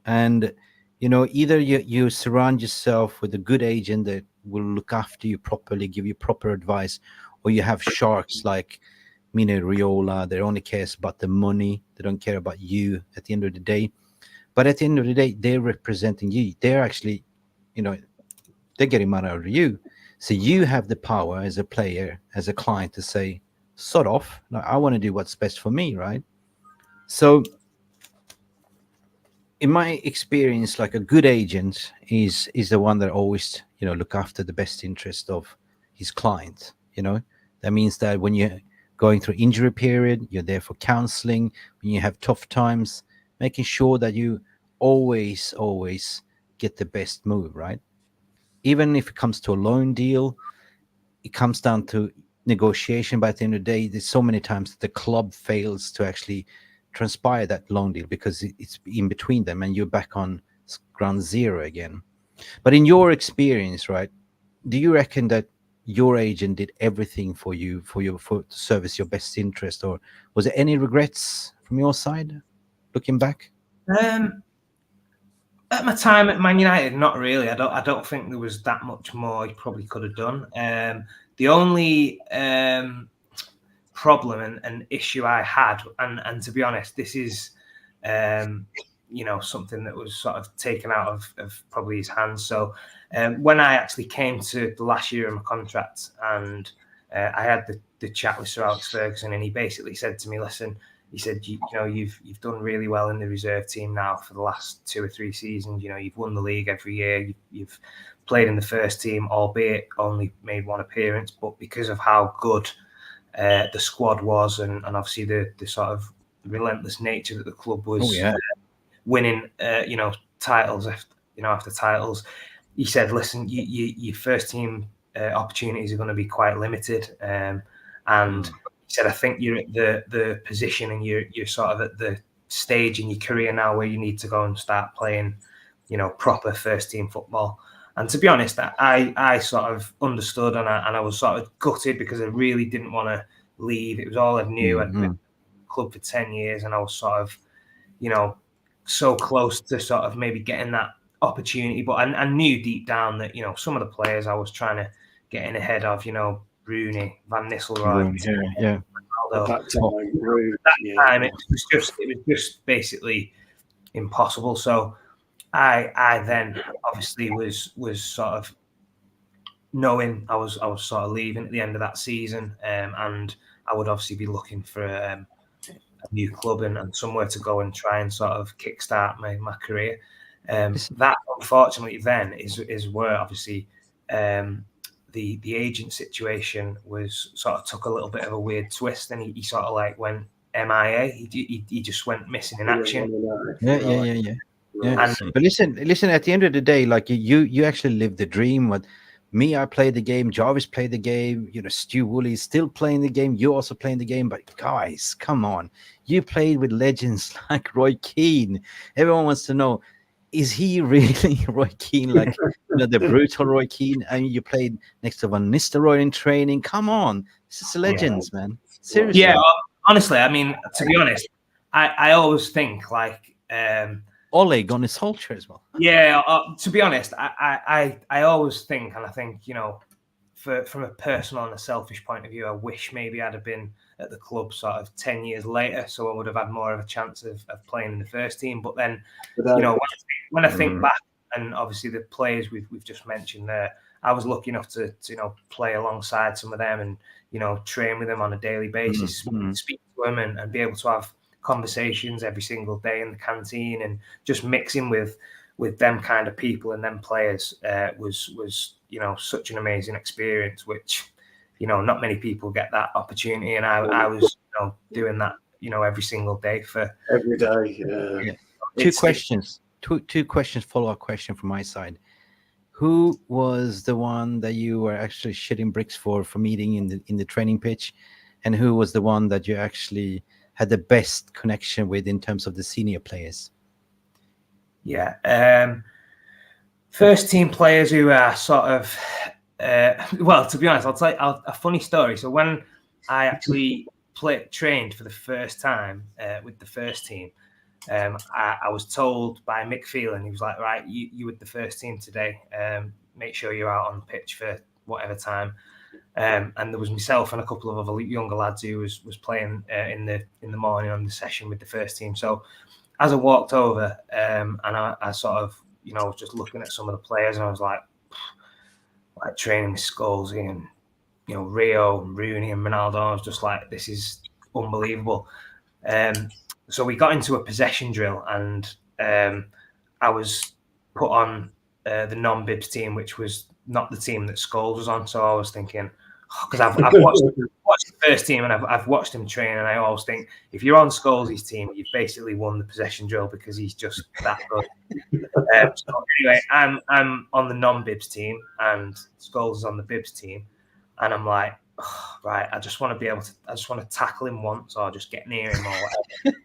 and either you surround yourself with a good agent that will look after you properly, give you proper advice, or you have sharks like Mino Riola. They only cares about the money. They don't care about you at the end of the day. But at the end of the day, they're representing you. They're actually, they're getting money out of you. So you have the power as a player, as a client, to say, sort of, I want to do what's best for me, right? So in my experience, like a good agent is the one that always, look after the best interest of his client. That means that when you're going through injury period, you're there for counseling. When you have tough times, making sure that you always get the best move, right? Even if it comes to a loan deal, it comes down to negotiation. But at the end of the day, there's so many times that the club fails to actually transpire that loan deal because it's in between them and you're back on ground zero again. But in your experience, right, do you reckon that your agent did everything for you to service your best interest, or was there any regrets from your side looking back? At my time at Man United, not really. I don't think there was that much more he probably could have done. The only problem and issue I had, and to be honest, this is something that was sort of taken out of probably his hands. So when I actually came to the last year of my contract, and I had the chat with Sir Alex Ferguson, and he basically said to me, "Listen," he said, you've done really well in the reserve team now for the last 2 or 3 seasons. You've won the league every year. You've played in the first team, albeit only made one appearance, but because of how good the squad was, and obviously the sort of relentless nature that the club was winning, titles after titles. He said, "Listen, your first team opportunities are going to be quite limited," and he said, "I think you're at the position and you're sort of at the stage in your career now where you need to go and start playing, proper first team football." And to be honest, I sort of understood, and I was sort of gutted because I really didn't want to leave. It was all I knew. I'd been at the club for 10 years, and I was sort of, so close to sort of maybe getting that opportunity. But I knew deep down that, some of the players I was trying to get in ahead of, Rooney, Van Nistelrooy, At that time, it was just basically impossible. So I then obviously was sort of knowing I was sort of leaving at the end of that season, and I would obviously be looking for a new club and somewhere to go and try and sort of kickstart my career. That unfortunately then is where obviously the agent situation was sort of took a little bit of a weird twist, and he sort of like went MIA. He just went missing in action. Yeah. And But listen. At the end of the day, like you actually lived the dream. What me, I played the game. Jarvis played the game. You know, Stu Woolley is still playing the game. You also playing the game. But guys, come on, you played with legends like Roy Keane. Everyone wants to know, is he really Roy Keane? Like, the brutal Roy Keane. I mean, you played next to Van Nistelrooy in training. Come on, this is legends, man. Seriously. yeah, honestly, I mean, to be honest, I always think like. Oleg on his culture as well. Yeah, to be honest, I always think, and I think, from a personal and a selfish point of view, I wish maybe I'd have been at the club sort of 10 years later, so I would have had more of a chance of playing in the first team. But then, when I think back, and obviously the players we've just mentioned there, I was lucky enough to play alongside some of them and, train with them on a daily basis, speak to them and be able to have conversations every single day in the canteen, and just mixing with them kind of people and them players was such an amazing experience, which not many people get that opportunity, and I was doing that every single day for every day. Yeah. Two questions, follow-up question from my side. Who was the one that you were actually shitting bricks for meeting in the training pitch, and who was the one that you actually had the best connection with in terms of the senior players? Yeah. First team players who are sort of, well, to be honest, I'll tell you a funny story. So when I actually trained for the first time with the first team, I was told by Mick Phelan, he was like, right, you with the first team today, make sure you're out on the pitch for whatever time. And there was myself and a couple of other younger lads who was playing in the morning on the session with the first team. So as I walked over, and I sort of, was just looking at some of the players, and I was like training with Scholesy and Rio and Rooney and Ronaldo. I was just like, this is unbelievable. So we got into a possession drill, and I was put on the non-Bibs team, which was not the team that Scholes was on. So I was thinking, because I've watched the first team and I've watched him train, and I always think if you're on Scholes' team, you've basically won the possession drill because he's just that good. So anyway, I'm on the non-Bibs team, and Scholes is on the Bibs team, and I'm like, right, I just want to tackle him once or just get near him or whatever.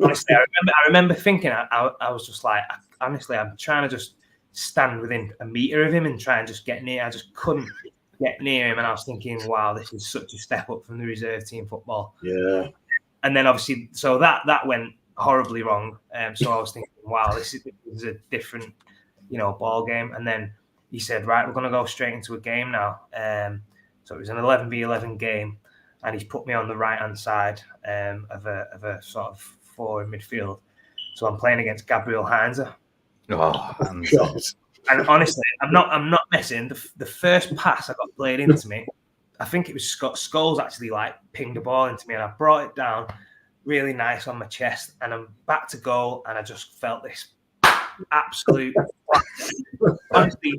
Honestly, I remember thinking, I was just like, honestly, I'm trying to just stand within a meter of him and try and just get near. I just couldn't get near him, and I was thinking, wow, this is such a step up from the reserve team football. Yeah. And then obviously, so that went horribly wrong. So I was thinking, wow, this is a different, ball game. And then he said, right, we're going to go straight into a game now. So it was an 11v11 game, and he's put me on the right hand side of a sort of four in midfield. So I'm playing against Gabriel Heinze. Oh, and honestly, I'm not messing. The first pass I got played into me, I think it was Scholes actually like pinged the ball into me, and I brought it down really nice on my chest, and I'm back to goal, and I just felt this absolute honestly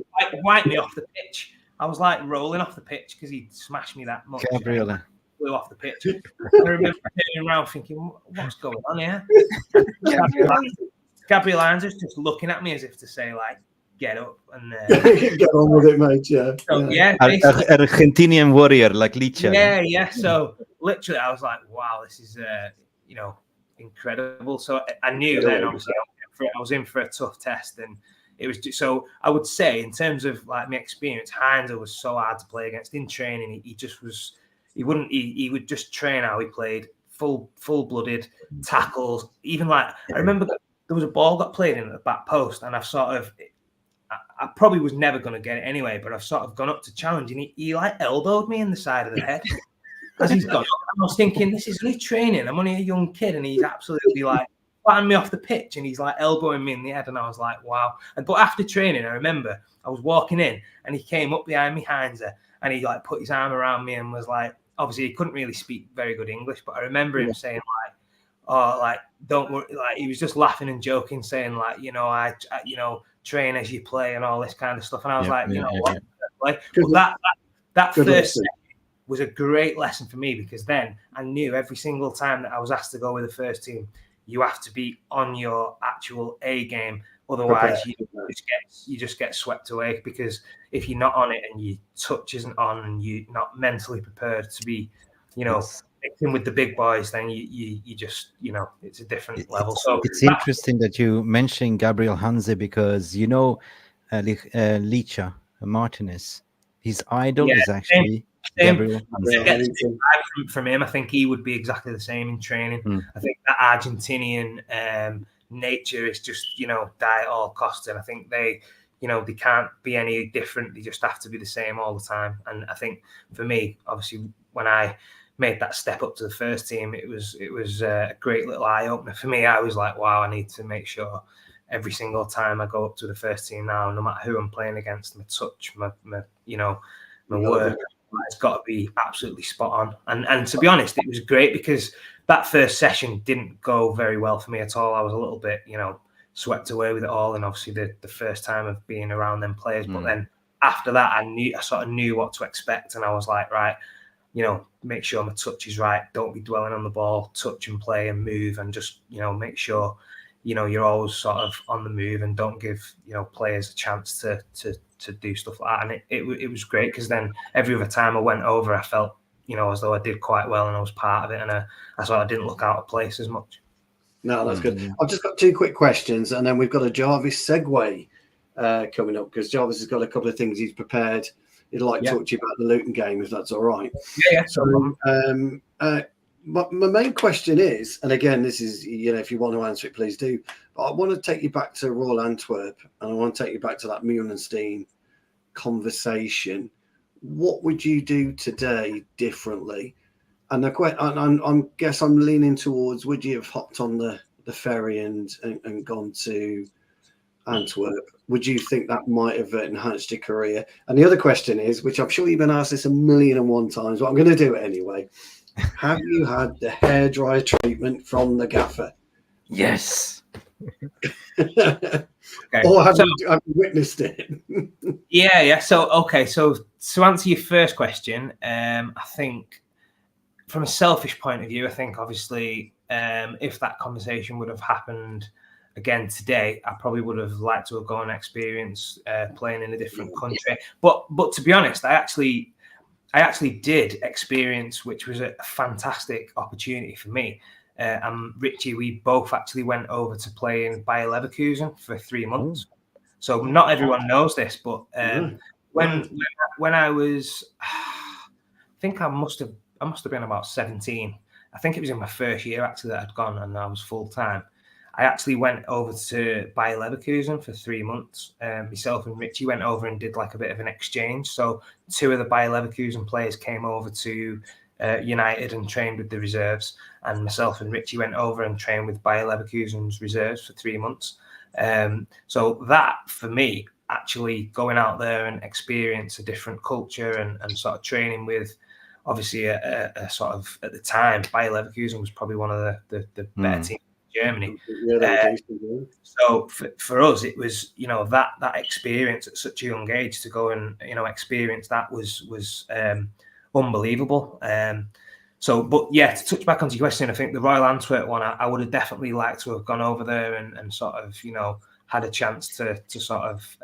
wiped me off the pitch. I was like rolling off the pitch because he smashed me that much. Gabriel flew off the pitch. I remember turning around thinking, what's going on here? Gabriel Heinze is just looking at me as if to say, like, get up and get on with it, mate. Yeah. So, yeah. Argentinian warrior like Licha. Yeah. So literally, I was like, wow, this is incredible. So I knew then, obviously, I was in for a tough test, and it was just, so I would say in terms of like my experience, Heinze was so hard to play against in training. He just was. He would just train how he played, full-blooded tackles. Even like I remember there was a ball got played in at the back post, and I probably was never going to get it anyway, but I've sort of gone up to challenge, and he like elbowed me in the side of the head as he's gone up. I was thinking, this is only training. I'm only a young kid, and he's absolutely like flattened me off the pitch, and he's like elbowing me in the head, and I was like, wow. But after training, I remember I was walking in, and he came up behind me, Heinze, and he like put his arm around me and was like, obviously he couldn't really speak very good English, but I remember him saying like, "Oh, like don't worry." Like he was just laughing and joking, saying like, I train as you play and all this kind of stuff. And I was like, what? Like, but that Good first lesson. was a great lesson for me, because then I knew every single time that I was asked to go with the first team, you have to be on your actual A game. Otherwise, you just get swept away, because if you're not on it and your touch isn't on and you're not mentally prepared to be, mixing with the big boys, then you just, it's a different level. So it's interesting that you mentioned Gabriel Hanze, because Licha Martinez, his idol is actually Gabriel Hanze. From him, I think he would be exactly the same in training. I think that Argentinian nature is just, die at all costs. And I think they can't be any different. They just have to be the same all the time. And I think for me, obviously, when I made that step up to the first team, it was a great little eye opener for me. I was like, wow, I need to make sure every single time I go up to the first team now, no matter who I'm playing against, my touch, my work, it's got to be absolutely spot on. And to be honest, it was great, because that first session didn't go very well for me at all. I was a little bit, swept away with it all, and obviously the first time of being around them players. But then after that, I sort of knew what to expect, and I was like, right, make sure my touch is right. Don't be dwelling on the ball. Touch and play and move, and just make sure you're always sort of on the move, and don't give players a chance to do stuff like that. And it was great, because then every other time I went over, I felt as though I did quite well and I was part of it, and I sort of didn't look out of place as much. No, that's good. I've just got two quick questions, and then we've got a Jarvis segue coming up, because Jarvis has got a couple of things he's prepared. He'd like to talk to you about the Luton game, if that's all right. Yeah. So, my main question is, and again, this is, if you want to answer it, please do. But I want to take you back to Royal Antwerp, and I want to take you back to that Mullenstein conversation. What would you do today differently? And I guess I'm leaning towards, would you have hopped on the ferry and gone to Antwerp? Would you think that might have enhanced your career? And the other question is, which I'm sure you've been asked this 1,000,001 times, but I'm going to do it anyway. Have you had the hairdryer treatment from the gaffer? Yes. Or have you witnessed it? Yeah. So to answer your first question, I think from a selfish point of view, I think obviously if that conversation would have happened again today, I probably would have liked to have gone and experienced playing in a different country. But to be honest, I actually did experience, which was a fantastic opportunity for me. And Richie, we both actually went over to play in Bayer Leverkusen for 3 months. So not everyone knows this, but when I was, I think I must have been about 17. I think it was in my first year actually that I'd gone, and I was full time. I actually went over to Bayer Leverkusen for 3 months. Myself and Richie went over and did like a bit of an exchange. So 2 of the Bayer Leverkusen players came over to United and trained with the reserves, and myself and Richie went over and trained with Bayer Leverkusen's reserves for 3 months. So that for me, actually going out there and experience a different culture and sort of training with, obviously a sort of, at the time, Bayer Leverkusen was probably one of the better teams in Germany. So for us, it was that experience at such a young age to go and experience that was unbelievable. But yeah, to touch back onto your question, I think the Royal Antwerp one, I would have definitely liked to have gone over there and sort of had a chance to sort of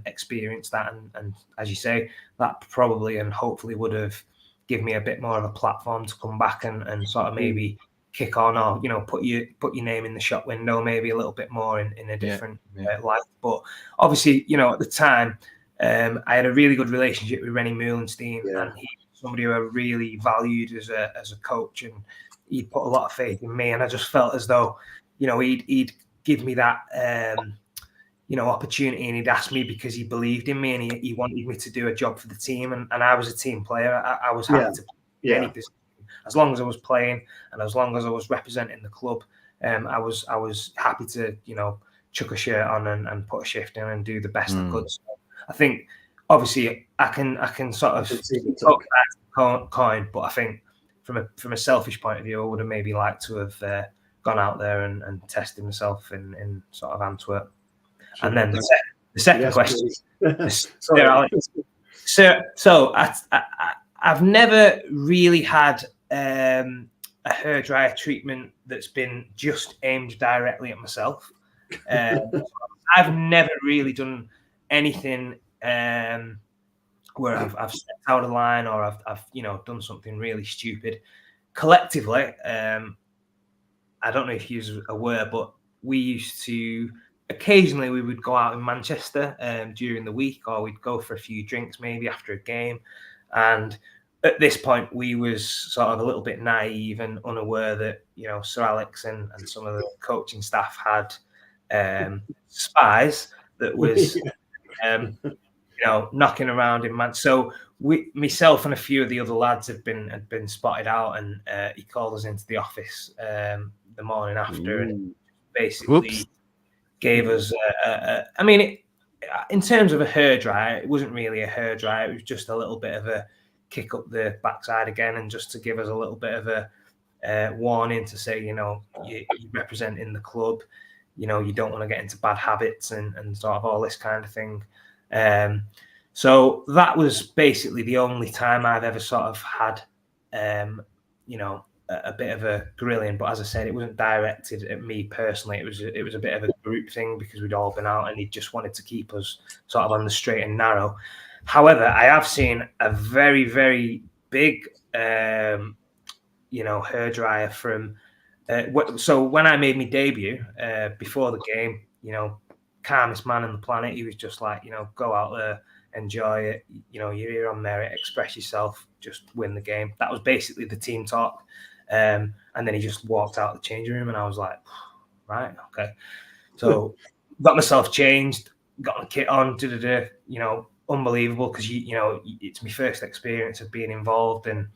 experience that, and as you say, that probably and hopefully would have given me a bit more of a platform to come back and sort of maybe kick on, or put your name in the shop window maybe a little bit more in a different light. But obviously, at the time, I had a really good relationship with Rennie Mullenstein, and he was somebody who I really valued as a coach, and he'd put a lot of faith in me, and I just felt as though he'd give me that opportunity, and he'd ask me because he believed in me, and he wanted me to do a job for the team, and I was a team player. I was happy to play any position as long as I was playing and as long as I was representing the club. I was happy to chuck a shirt on and put a shift in and do the best I could. So I think obviously I can sort of talk that coin, but I think from a selfish point of view, I would have maybe liked to have gone out there and tested myself in sort of Antwerp. And then the second question, Sorry, Alex. So I've never really had a hairdryer treatment that's been just aimed directly at myself. I've never really done anything where I've stepped out of line or I've done something really stupid. Collectively, I don't know if you're aware, but we used to occasionally we would go out in Manchester during the week, or we'd go for a few drinks maybe after a game. And at this point, we was sort of a little bit naive and unaware that Sir Alex and some of the coaching staff had spies that was knocking around in Man. So myself and a few of the other lads had been spotted out, and he called us into the office the morning after and basically gave us in terms of a hairdryer, it wasn't really a hairdryer. It was just a little bit of a kick up the backside again, and just to give us a little bit of a warning to say, you're representing the club, you don't want to get into bad habits and sort of all this kind of thing. So that was basically the only time I've ever sort of had, a bit of a grilling. But as I said, it wasn't directed at me personally. It was a bit of a group thing because we'd all been out and he just wanted to keep us sort of on the straight and narrow. However, I have seen a very, very big, hairdryer from. So when I made my debut before the game, calmest man on the planet. He was just like, go out there, enjoy it. You're here on merit, express yourself, just win the game. That was basically the team talk. And then he just walked out of the changing room, and I was like, right, okay. So got myself changed, got my kit on, unbelievable because it's my first experience of being involved, and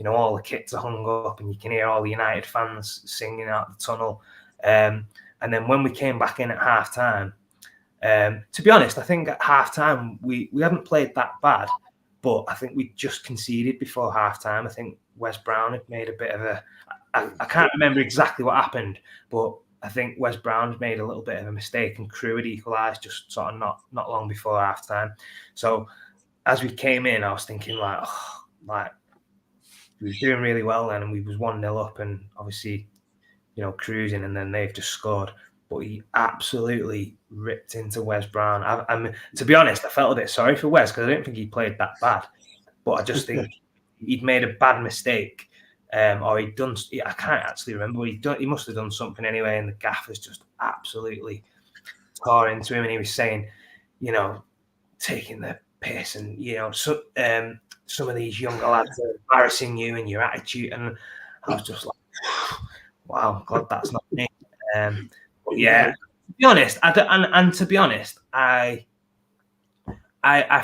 all the kits are hung up, and you can hear all the United fans singing out the tunnel. And then when we came back in at half time, to be honest, I think at half time we hadn't played that bad, but I think we just conceded before half time. I think Wes Brown had made a bit of I can't remember exactly what happened, but I think Wes Brown had made a little bit of a mistake and Crew had equalised just sort of not long before half time. So as we came in, I was thinking we was doing really well then, and we was 1-0 up, and obviously, cruising, and then they've just scored. But he absolutely ripped into Wes Brown. To be honest, I felt a bit sorry for Wes because I don't think he played that bad. But I just think he'd made a bad mistake, or he'd done. I can't actually remember. He must have done something anyway, and the gaffers just absolutely tore into him, and he was saying, taking the piss, and some of these younger lads are embarrassing you and your attitude, and I was just like, wow, God, that's not me. But yeah, to be honest, to be honest, I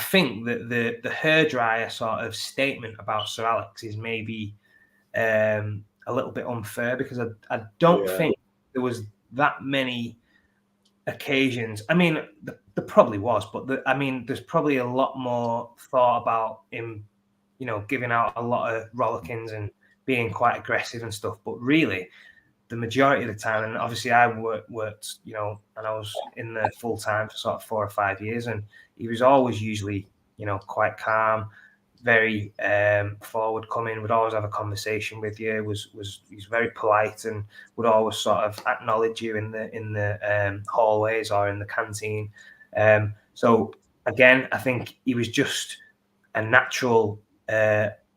think that the hairdryer sort of statement about Sir Alex is maybe a little bit unfair because I don't think there was that many occasions. I mean, there probably was, but there's probably a lot more thought about him, giving out a lot of rollickings and being quite aggressive and stuff. But really, the majority of the time, and obviously I worked, and I was in there full time for sort of 4 or 5 years, and he was always usually, quite calm, very forward coming, would always have a conversation with you, he's very polite and would always sort of acknowledge you in the hallways or in the canteen. So again, I think he was just a natural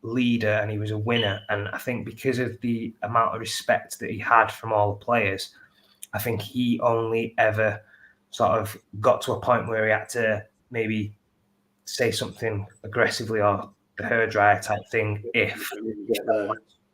leader, and he was a winner. And I think because of the amount of respect that he had from all the players, I think he only ever sort of got to a point where he had to maybe say something aggressively or the hairdryer type thing if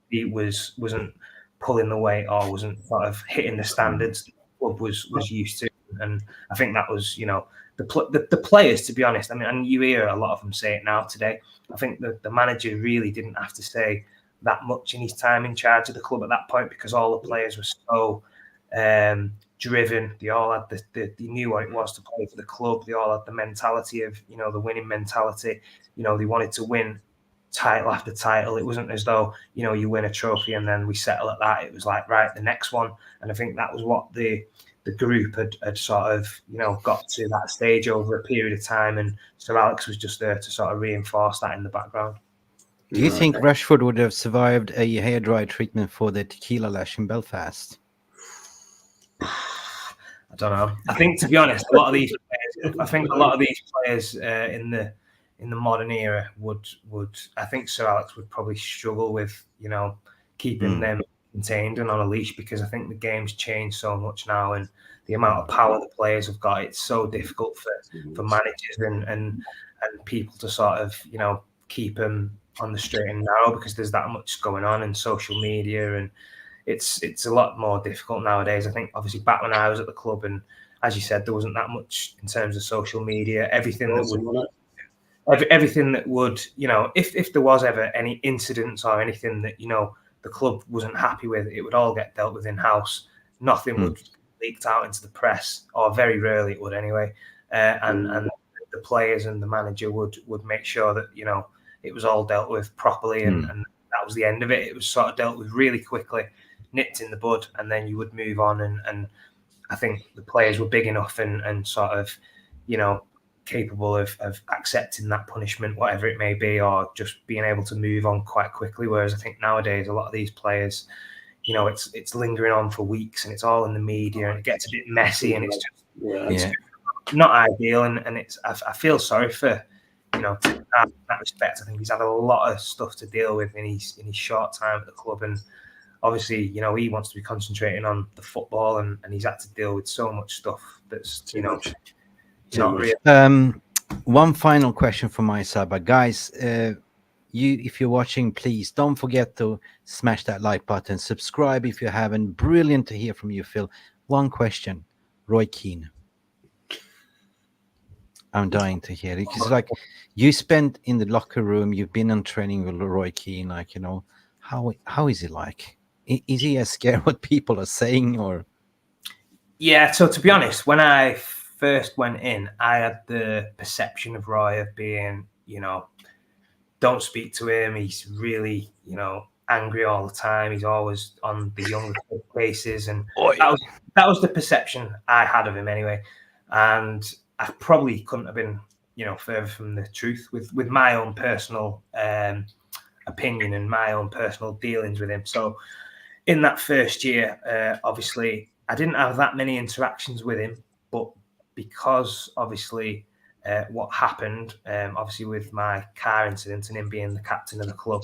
he wasn't pulling the weight or wasn't sort of hitting the standards the club was used to. And I think that was, the players, to be honest. I mean, and you hear a lot of them say it now today. I think the manager really didn't have to say that much in his time in charge of the club at that point because all the players were so driven. They all had they knew what it was to play for the club. They all had the mentality of, the winning mentality. They wanted to win title after title. It wasn't as though, you know, you win a trophy and then we settle at that. It was like, right, the next one. And I think that was what the group had sort of, you know, got to that stage over a period of time. And Sir Alex was just there to sort of reinforce that in the background. Do you think Rashford would have survived a hairdryer treatment for the tequila lash in Belfast? I don't know. I think, to be honest, a lot of these players in the modern era would I think Sir Alex would probably struggle with, you know, keeping them contained and on a leash, because I think the game's changed so much now, and the amount of power the players have got, it's so difficult for managers and people to sort of, you know, keep them on the straight and narrow, because there's that much going on in social media, and it's a lot more difficult nowadays. I think obviously back when I was at the club, and as you said, there wasn't that much in terms of social media. Everything that would, you know, if there was ever any incidents or anything that, you know, the club wasn't happy with, it would all get dealt with in-house. Nothing would leaked out into the press, or very rarely it would anyway. And the players and the manager would make sure that, you know, it was all dealt with properly, and that was the end of it. It was sort of dealt with really quickly, nipped in the bud, and then you would move on. And I think the players were big enough and sort of, you know, capable of accepting that punishment, whatever it may be, or just being able to move on quite quickly. Whereas I think nowadays, a lot of these players, you know, it's lingering on for weeks, and it's all in the media, and it gets a bit messy, and it's just it's not ideal. And it's I feel sorry for, you know, in that respect. I think he's had a lot of stuff to deal with in his short time at the club, and obviously, you know, he wants to be concentrating on the football, and he's had to deal with so much stuff that's, you know, not real. One final question from my side, but guys, if you're watching, please don't forget to smash that like button, subscribe if you haven't. Brilliant to hear from you, Phil. One question, Roy Keane. I'm dying to hear it, because like you spent in the locker room, you've been on training with Roy Keane, like, you know, how is he like? Is he as scared what people are saying, or? Yeah, so to be honest, when I first went in, I had the perception of Roy of being, you know, don't speak to him. He's really, you know, angry all the time. He's always on the younger cases, and that was the perception I had of him anyway. And I probably couldn't have been, you know, further from the truth with my own personal opinion and my own personal dealings with him. So in that first year, obviously, I didn't have that many interactions with him, but because obviously what happened, obviously with my car incident and him being the captain of the club,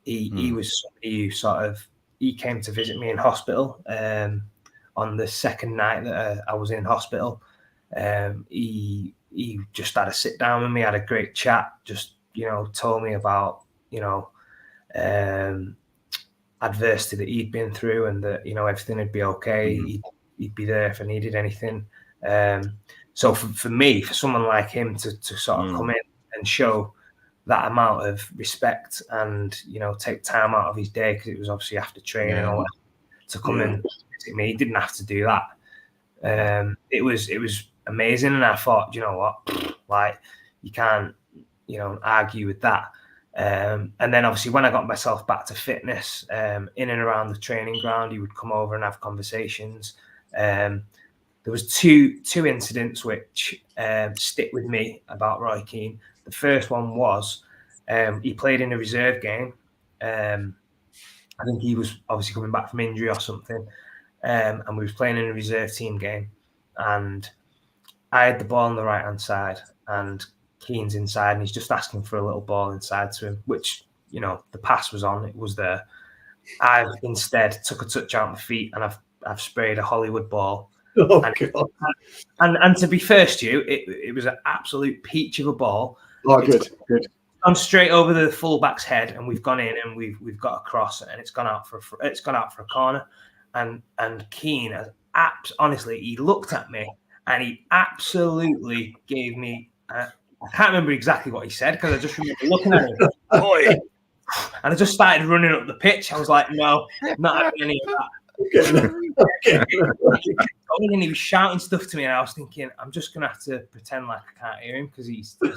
he was somebody who sort of, he came to visit me in hospital on the second night that I was in hospital. He just had a sit down with me, had a great chat, just, you know, told me about, you know, adversity that he'd been through, and that, you know, everything would be okay. He'd be there if I needed anything. So for me, for someone like him to sort of come in and show that amount of respect, and, you know, take time out of his day, because it was obviously after training or whatever, to come and visit me, he didn't have to do that. It was amazing, and I thought, you know what, like, you can't, you know, argue with that. And then obviously when I got myself back to fitness, in and around the training ground, he would come over and have conversations. There was two incidents which stick with me about Roy Keane. The first one was he played in a reserve game. I think he was obviously coming back from injury or something, and we was playing in a reserve team game, and I had the ball on the right hand side, and Keane's inside, and he's just asking for a little ball inside to him, which, you know, the pass was on, it was there. I've instead took a touch out my feet, and I've sprayed a Hollywood ball. Oh, and to be fair, Stu, it was an absolute peach of a ball. Oh, good. Gone straight over the fullback's head, and we've gone in, and we've got a cross, and it's gone out for a corner. And Keane has honestly, he looked at me, and he absolutely gave me. I can't remember exactly what he said, because I just remember looking at him. And I just started running up the pitch. I was like, no, not having any of that. And he was shouting stuff to me, and I was thinking, I'm just gonna have to pretend like I can't hear him because he's like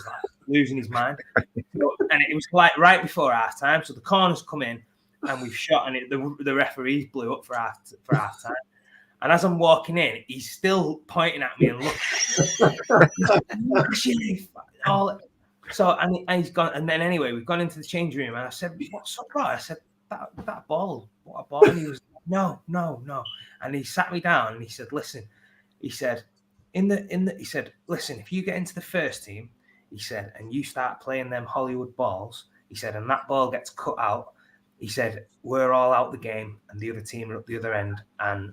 losing his mind. And it was like right before half time, so the corners come in, and we've shot, and the referees blew up for half time. And as I'm walking in, he's still pointing at me and looking. So and he's gone, and then anyway, we've gone into the change room, and I said, "What's up, bro?" I said, "That ball, what a ball!" And he was like, no. And he sat me down, and he said, "Listen," he said, he said, "Listen, if you get into the first team," he said, "and you start playing them Hollywood balls," he said, "and that ball gets cut out," he said, "we're all out the game, and the other team are up the other end, and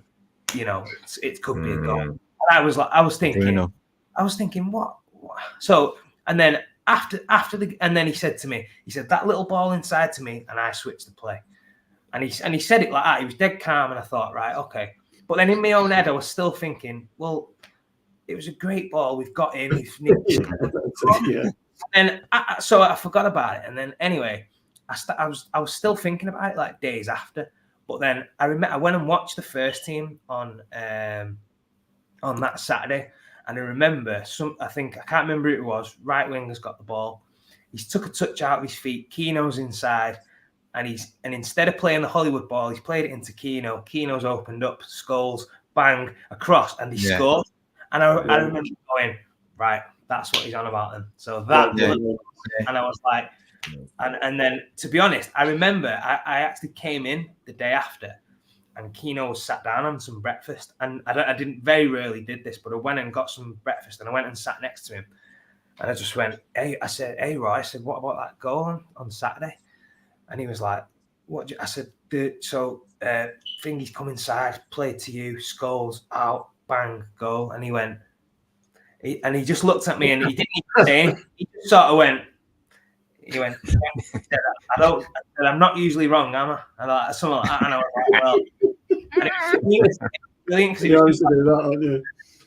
it could be a goal." And I was thinking, what? So, and then and then he said to me, he said, "That little ball inside to me," and I switched the play. And he said it like that. He was dead calm, and I thought, right, okay. But then in my own head, I was still thinking, well, it was a great ball. We've got in. And so I forgot about it. And then anyway, I was still thinking about it like days after. But then I went and watched the first team on that Saturday, and I remember I can't remember who it was. Right winger's got the ball. He's took a touch out of his feet. Keano's inside. And instead of playing the Hollywood ball, he's played it into Keano. Keano's opened up, Scholes, bang, across, and he scored. And I remember going, right, that's what he's on about then. So and I was like, and then to be honest, I remember I actually came in the day after, and Keano was sat down on some breakfast. And I didn't very rarely did this, but I went and got some breakfast, and I went and sat next to him. And I just went, "Hey," I said, "Hey, Roy," I said, "what about that goal on Saturday?" And he was like, "What?" I said, "Thingy's come inside, played to you, Scholes out, bang, goal." And he went, and he just looked at me, and he didn't even say anything. He just sort of went. He went, "I'm not usually wrong, am I?" And like something like that. And I was like, "Well," and it was brilliant because it was just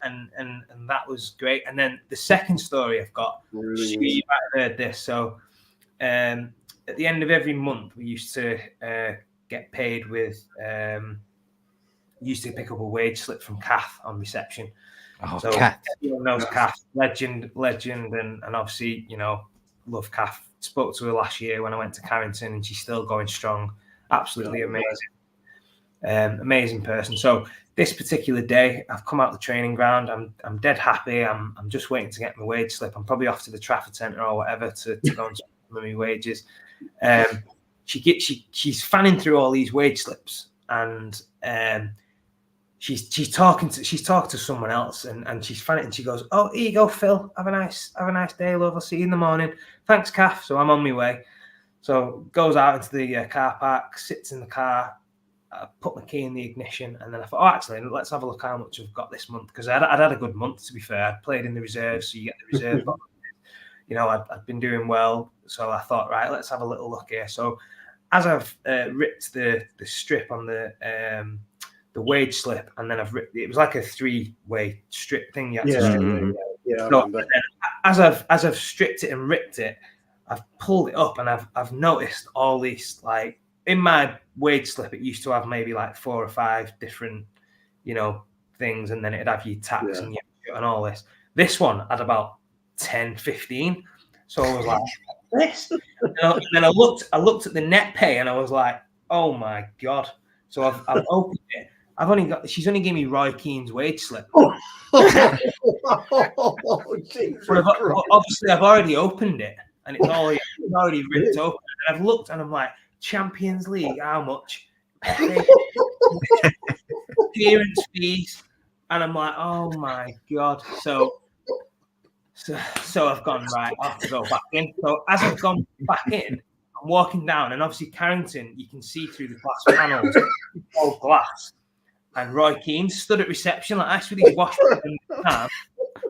and that was great. And then the second story I've got, you might have heard this. So, at the end of every month, we used to get paid with. Used to pick up a wage slip from Kath on reception. Oh, so Kath. Everyone knows Kath, legend, and obviously love Kath. Spoke to her last year when I went to Carrington, and she's still going strong. Absolutely amazing, amazing person. So this particular day, I've come out the training ground. I'm dead happy. I'm just waiting to get my wage slip. I'm probably off to the Trafford Centre or whatever to go and spend my wages. She's fanning through all these wage slips, and she's talking to someone else, and she's fanning, and she goes, "Oh, here you go, Phil. Have a nice day, love. I'll see you in the morning. Thanks, Kath." So I'm on my way. So goes out into the car park, sits in the car. I put my key in the ignition, and then I thought, "Oh, actually, let's have a look how much I've got this month," because I'd had a good month, to be fair. I'd played in the reserves, so you get the reserve. I'd been doing well, so I thought, right, let's have a little look here. So as I've ripped the strip on the wage slip, and then I've ripped it was like a 3-way strip thing. You had to strip. So as I've stripped it and ripped it, I've pulled it up, and I've noticed all these, like, in my wage slip, it used to have maybe like 4 or 5 different, things, and then it'd have your tax and all this. This one had about 10, 15. So I was like, this. And then I looked at the net pay, and I was like, oh my God. So I've opened it. She's only gave me Roy Keane's wage slip. But obviously I've already opened it, and it's already ripped open. And I've looked, and I'm like, Champions League, how much? Appearance fees. And I'm like, oh my God. So I've gone, right, I have to go back in. So as I've gone back in, I'm walking down, and obviously Carrington, you can see through the glass panels, all glass. And Roy Keane stood at reception like this with his wash in the hand,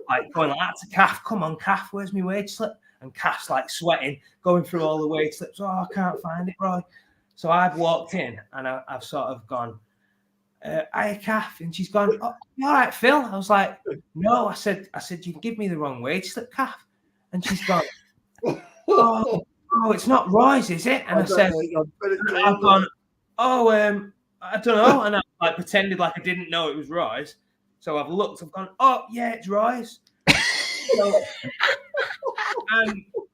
like going like that to Kath. "Come on, Kath, where's my wage slip?" And Kath's like sweating, going through all the wage slips. "Oh, I can't find it, Roy." So I've walked in, and I've sort of gone, "Hiya, Kath," and she's gone, "Oh, you all right, Phil?" I was like, "No," I said, "You give me the wrong wage slip, Kath." And she's gone, "Oh, it's not Roy's, is it?" And I said, "I've gone, oh, I don't know." And I'm like pretended like I didn't know it was Roy's. So I've looked, I've gone, oh yeah, it's Roy's. So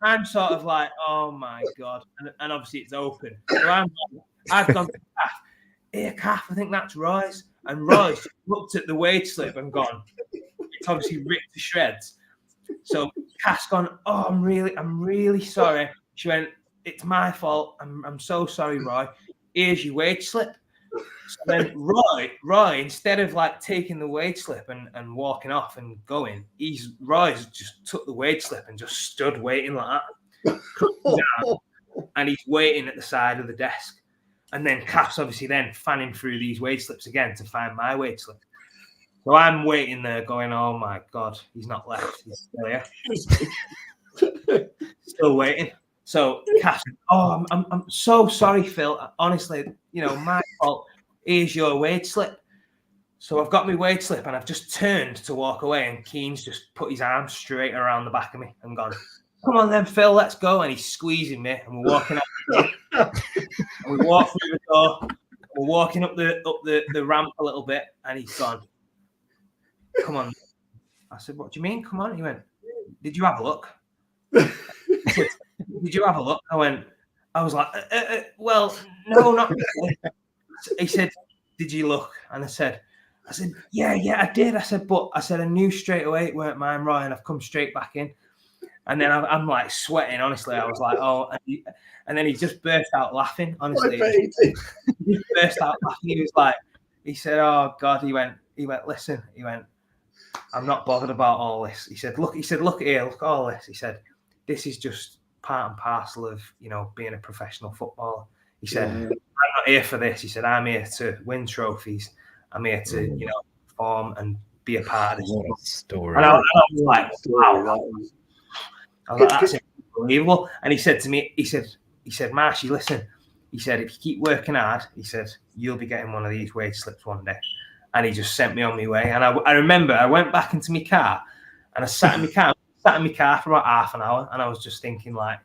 I'm sort of like, oh my God. And obviously it's open. So I've gone to Calf. Here, Calf, I think that's Roy's. And Roy's looked at the wage slip and gone, it's obviously ripped to shreds. So Cass gone, oh, I'm really sorry. She went, it's my fault. I'm so sorry, Roy. Here's your wage slip. So then Roy, instead of like taking the wage slip and walking off and going, Roy's just took the wage slip and just stood waiting like that. And he's waiting at the side of the desk. And then Cass obviously then fanning through these wage slips again to find my wage slip. So I'm waiting there going, oh my God, he's not left. He's still here. Still waiting. So Cass, oh, I'm so sorry, Phil. Honestly, my fault. Here's your wage slip. So I've got my wage slip and I've just turned to walk away and Keane's just put his arm straight around the back of me and gone, come on then, Phil, let's go. And he's squeezing me and we're walking out the door. And we walk through the door. We're walking up the ramp a little bit and he's gone, come on. I said, what do you mean? Come on. He went, did you have a look? I said, did you have a look? I was like, well, no, not really. He said, did you look? And I said, yeah, I did. I said, I knew straight away it weren't mine, Roy, and I've come straight back in. And then I'm like sweating, honestly. I was like, oh, and then he just burst out laughing, honestly. He burst out laughing. He said, oh God, he went, listen, I'm not bothered about all this. He said, look here, look at all this. He said, this is just part and parcel of, being a professional footballer. He said, I'm not here for this. He said, I'm here to win trophies. I'm here to, perform and be a part of this story. And I was like, wow. I was like, that's unbelievable. And he said to me, he said, Marshy, listen. He said, if you keep working hard, he said, you'll be getting one of these wage slips one day. And he just sent me on my way. And I remember I went back into my car and I sat in my car for about half an hour. And I was just thinking, like,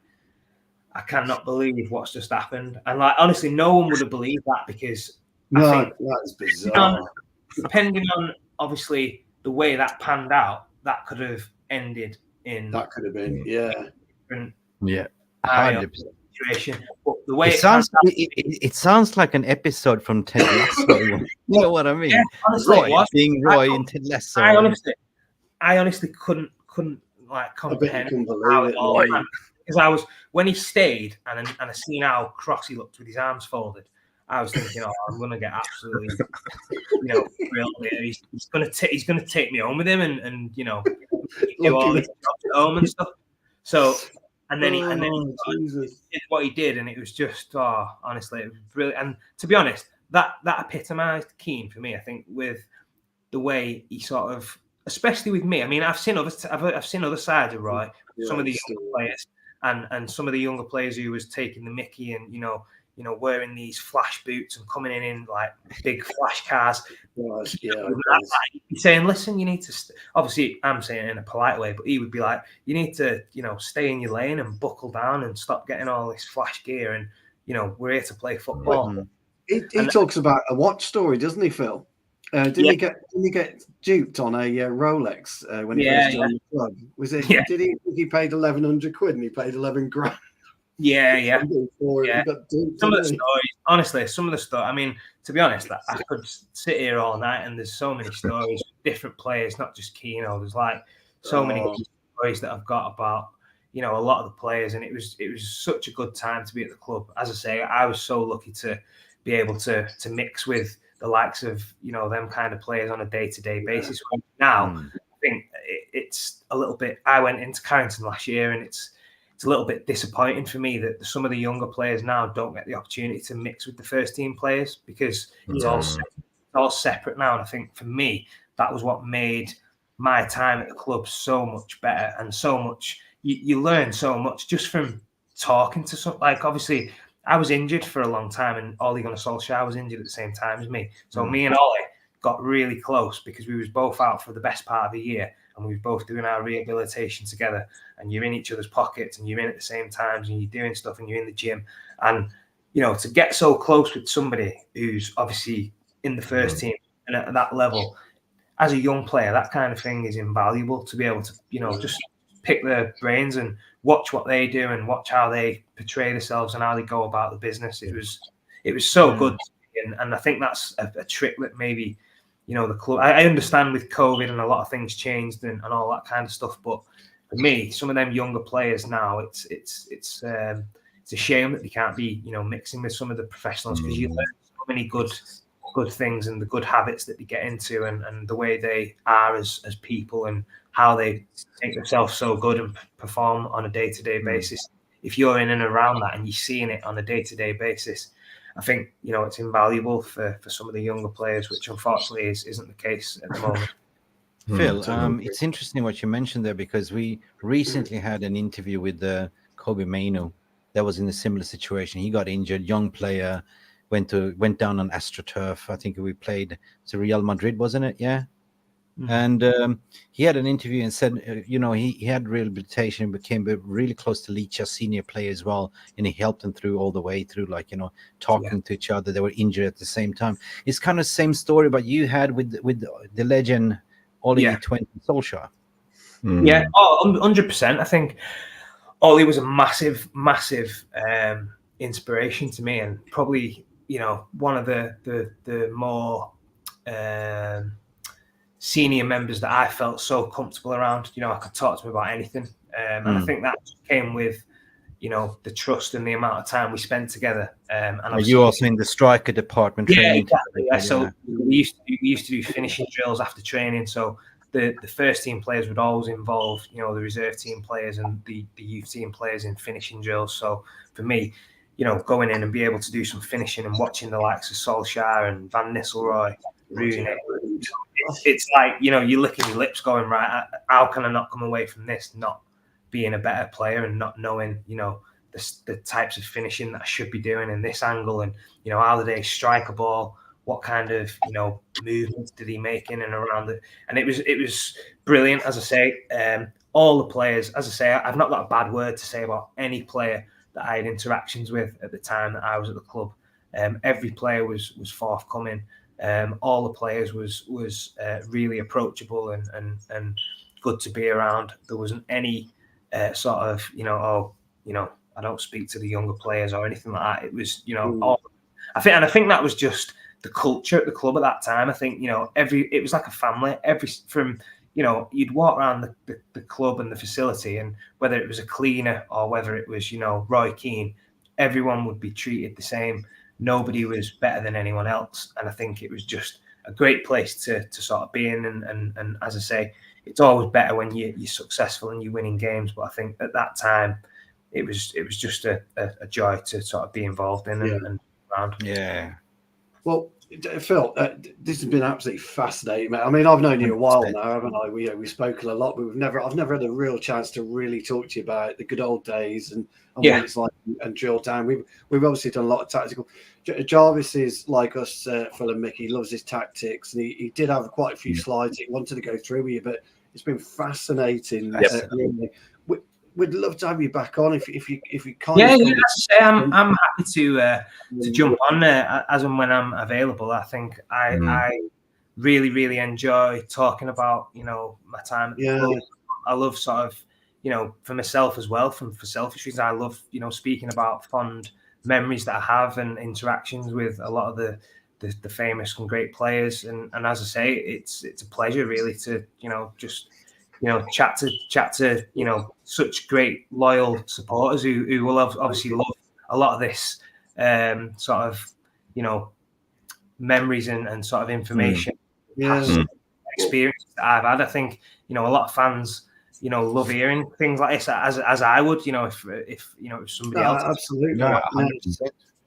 I cannot believe what's just happened. And, like, honestly, no one would have believed that because I think that's bizarre. Depending on, obviously, the way that panned out, that could have ended in... That could have been, yeah. 100%. Situation. But the way it sounds like an episode from Ted Lasso. You know what I mean? Yeah, honestly, being Roy in Ted Lasso. I honestly couldn't like comprehend how it all. Because when he stayed and I seen how cross he looked with his arms folded, I was thinking, oh, I'm gonna get absolutely, thrilled here. He's gonna take me home with him and do all this at home and stuff. So. And then he did what he did, and it was just, honestly, it was brilliant. And to be honest, that epitomised Keane for me. I think with the way he sort of, especially with me. I mean, I've seen other sides of Roy, some of the younger players, and some of the younger players who was taking the mickey and wearing these flash boots and coming in like big flash cars. He's saying, listen, you need to obviously I'm saying it in a polite way, but he would be like, you need to stay in your lane and buckle down and stop getting all this flash gear, and we're here to play football. He talks about a watch story, doesn't he, Phil? Didn't he get duped on a Rolex when he first joined the club? Was it? Yeah. Did he paid 1,100 quid and he paid 11 grand? Yeah. Some of the stories, honestly, I mean, to be honest, I could sit here all night and there's so many stories, different players, not just Keane. There's like so many stories that I've got about, a lot of the players, and it was such a good time to be at the club. As I say, I was so lucky to be able to mix with the likes of, them kind of players on a day-to-day basis. Now, I think it's a little bit, I went into Carrington last year and it's a little bit disappointing for me that some of the younger players now don't get the opportunity to mix with the first team players because it's all separate now. And I think for me, that was what made my time at the club so much better and so much. You learn so much just from talking to some. Like obviously, I was injured for a long time, and Ole Gunnar Solskjaer was injured at the same time as me. So me and Ole got really close because we was both out for the best part of a year. And we were both doing our rehabilitation together, and you're in each other's pockets and you're in at the same times and you're doing stuff and you're in the gym. And, to get so close with somebody who's obviously in the first team and at that level. As a young player, that kind of thing is invaluable to be able to, just pick their brains and watch what they do and watch how they portray themselves and how they go about the business. It was so good, and I think that's a trick that maybe, the club. I understand with COVID and a lot of things changed and all that kind of stuff, but for me, some of them younger players now, it's a shame that they can't be, mixing with some of the professionals, because you learn so many good things and the good habits that they get into and the way they are as people and how they make themselves so good and perform on a day-to-day basis. If you're in and around that and you're seeing it on a day-to-day basis, I think, it's invaluable for some of the younger players, which unfortunately isn't the case at the moment. Phil, it's interesting what you mentioned there, because we recently had an interview with Kobe Mainu that was in a similar situation. He got injured, young player, went down on AstroTurf. I think we played Real Madrid, wasn't it? Yeah. And he had an interview and said, he had rehabilitation, became really close to Licha, senior player as well, and he helped them through all the way through, talking to each other. They were injured at the same time. It's kind of the same story, but you had with the legend Ollie 20 Solskjaer. Yeah, 100%. I think Ollie was a massive inspiration to me, and probably one of the more senior members that I felt so comfortable around. I could talk to him about anything, and I think that came with the trust and the amount of time we spent together. And are you also in the striker department training? Exactly. Yeah. So we used to do finishing drills after training. So the first team players would always involve the reserve team players and the youth team players in finishing drills. So for me, going in and be able to do some finishing and watching the likes of Solskjaer and Van Nistelrooy, Rooney, it's like, you're licking your lips going, right, how can I not come away from this not being a better player and not knowing, the types of finishing that I should be doing in this angle, and, how do they strike a ball, what kind of, movements did he make in and around it. And it was brilliant, as I say. All the players, as I say, I've not got a bad word to say about any player that I had interactions with at the time that I was at the club. Every player was forthcoming. All the players was really approachable and good to be around. There wasn't any sort of I don't speak to the younger players or anything like that. It was all, I think that was just the culture at the club at that time. I think it was like a family. You'd walk around the club and the facility, and whether it was a cleaner or whether it was Roy Keane, everyone would be treated the same. Nobody was better than anyone else, and I think it was just a great place to sort of be in. And as I say, it's always better when you're successful and you're winning games. But I think at that time, it was just a joy to sort of be involved in and around. Yeah. Well, Phil, this has been absolutely fascinating, mate. I mean, I've known you a while now, haven't I? We've spoken a lot, but I've never had a real chance to really talk to you about the good old days and what it's like and drill down. We've obviously done a lot of tactical. Jarvis is like us, Phil and Mick. He loves his tactics, and he did have quite a few slides he wanted to go through with you, but it's been fascinating. Really. We'd love to have you back on if you kind of. Yeah. I'm happy to jump on there as and when I'm available. I think I really, really enjoy talking about my time at the club. I love sort of for myself as well, for selfish reasons. I love speaking about fond memories that I have and interactions with a lot of the famous and great players. And as I say, it's a pleasure really to just chat to such great loyal supporters who will obviously love a lot of this sort of memories and sort of information, experience that I've had. I think a lot of fans love hearing things like this as I would if somebody else. Absolutely. No,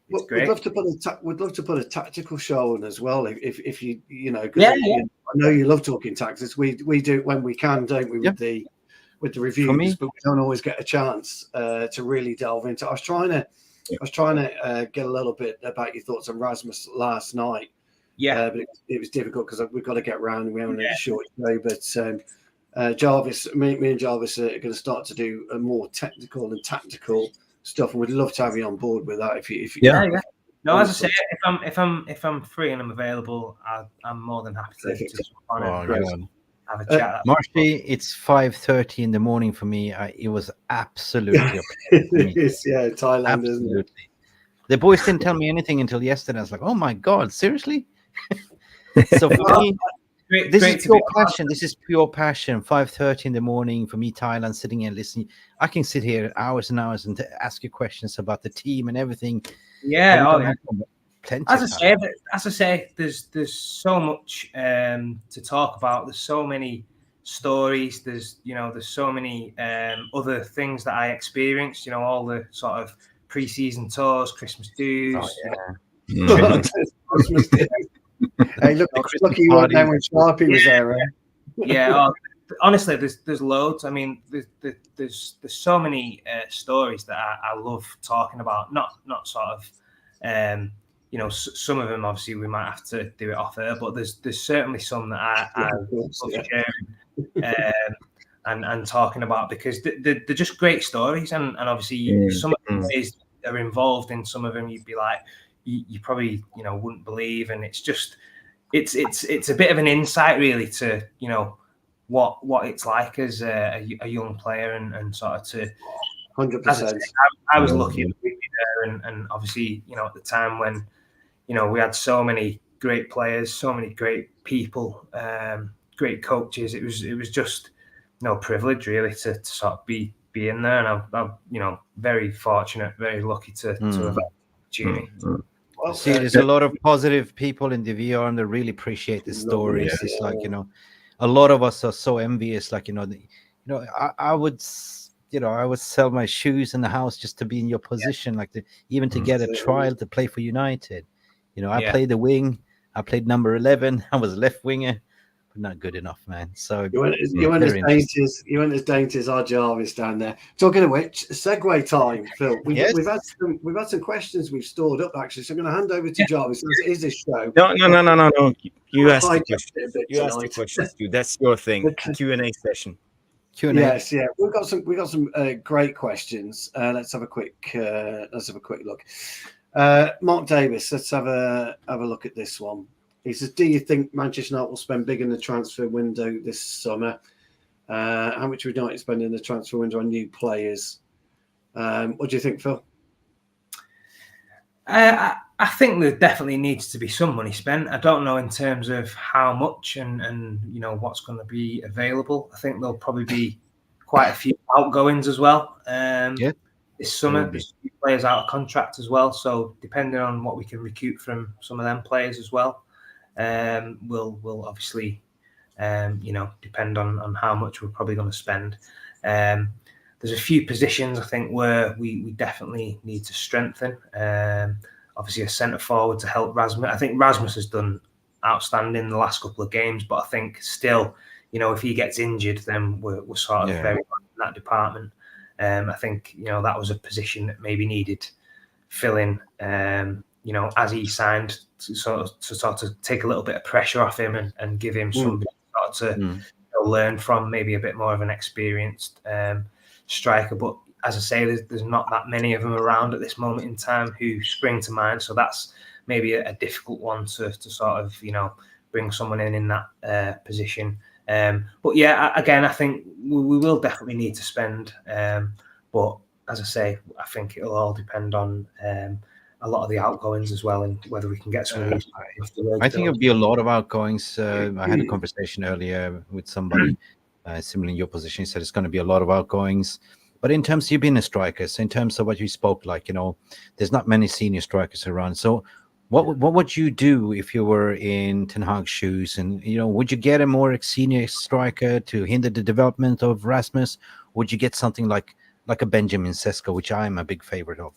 We'd love to put a tactical show on as well if you I know you love talking tactics. We do it when we can, don't we? With the reviews, but we don't always get a chance to really delve into. I was trying to get a little bit about your thoughts on Rasmus last night. Yeah, but it was difficult because we've got to get round. We haven't had a short show, but Jarvis, me and Jarvis are going to start to do a more technical and tactical stuff, and we'd love to have you on board with that. If you No, as I say, if I'm free and I'm available, I'm more than happy to jump on and God. have a chat. Marshy, it's 5:30 in the morning for me. It was absolutely a pleasure to meet you. Yeah, Thailand, isn't it? Absolutely. The boys didn't tell me anything until yesterday. I was like, oh my God, seriously? So for me, this is pure passion. This is pure passion. 5:30 in the morning for me, Thailand, sitting here listening. I can sit here hours and hours and ask you questions about the team and everything. Yeah, plenty. As I say, there's so much to talk about. There's so many stories. There's so many other things that I experienced. You know, all the sort of pre-season tours, Christmas dues. Christmas Day. Hey, look, you went there when Sharpie was there, right? Yeah, honestly, there's loads. I mean, there's so many stories that I love talking about. Not sort of, some of them obviously we might have to do it off air, but there's certainly some that I love sharing and talking about because they're just great stories, and obviously some of them are involved in some of them. You'd be like, you probably wouldn't believe, and it's just it's a bit of an insight really to what it's like as a young player and sort of to 100%. I was lucky to be there, and obviously at the time when we had so many great players, so many great people, great coaches. It was just privilege really to sort of be in there, and I'm very fortunate, very lucky to have had the opportunity. Well, see, there's a lot of positive people in the VR, and they really appreciate the stories. Yeah. It's like a lot of us are so envious. Like I would sell my shoes in the house just to be in your position, like even to get a trial to play for United. I played the wing. I played number 11. I was left winger, but not good enough, man. So you went as dainty as our Jarvis down there. Talking of which, segue time, Phil. We've had some questions we've stored up actually. So I'm going to hand over to Jarvis. This is this show. No. You asked the questions. You asked the questions, dude. That's your thing. Q&A session. Q&A. Yes, yeah. We've got some great questions. Let's have a quick look. Mark Davis, let's have a look at this one. He says, do you think Manchester United will spend big in the transfer window this summer? How much would United spend in the transfer window on new players? What do you think, Phil? I think there definitely needs to be some money spent. I don't know in terms of how much and what's going to be available. I think there'll probably be quite a few outgoings as well. This summer, there's a few players out of contract as well. So depending on what we can recoup from some of them players as well, will obviously depend on how much we're probably going to spend. There's a few positions I think where we definitely need to strengthen. Obviously a centre forward to help Rasmus. I think Rasmus has done outstanding in the last couple of games, but I think still, if he gets injured, then we're sort of very bad in that department. I think that was a position that maybe needed filling. As he signed, to sort of take a little bit of pressure off him and give him somebody to learn from, maybe a bit more of an experienced striker. But as I say, there's not that many of them around at this moment in time who spring to mind. So that's maybe a difficult one to sort of bring someone in that position. But yeah, again, I think we will definitely need to spend. But as I say, I think it'll all depend on a lot of the outgoings as well, and whether we can get some of these. I think it'll be a lot of outgoings. I had a conversation earlier with somebody similar in your position. He said it's going to be a lot of outgoings. But in terms of you being a striker, so in terms of what you spoke, like, there's not many senior strikers around. So what would you do if you were in Ten Hag's shoes? And, would you get a more senior striker to hinder the development of Rasmus? Would you get something like a Benjamin Sesko, which I'm a big favorite of?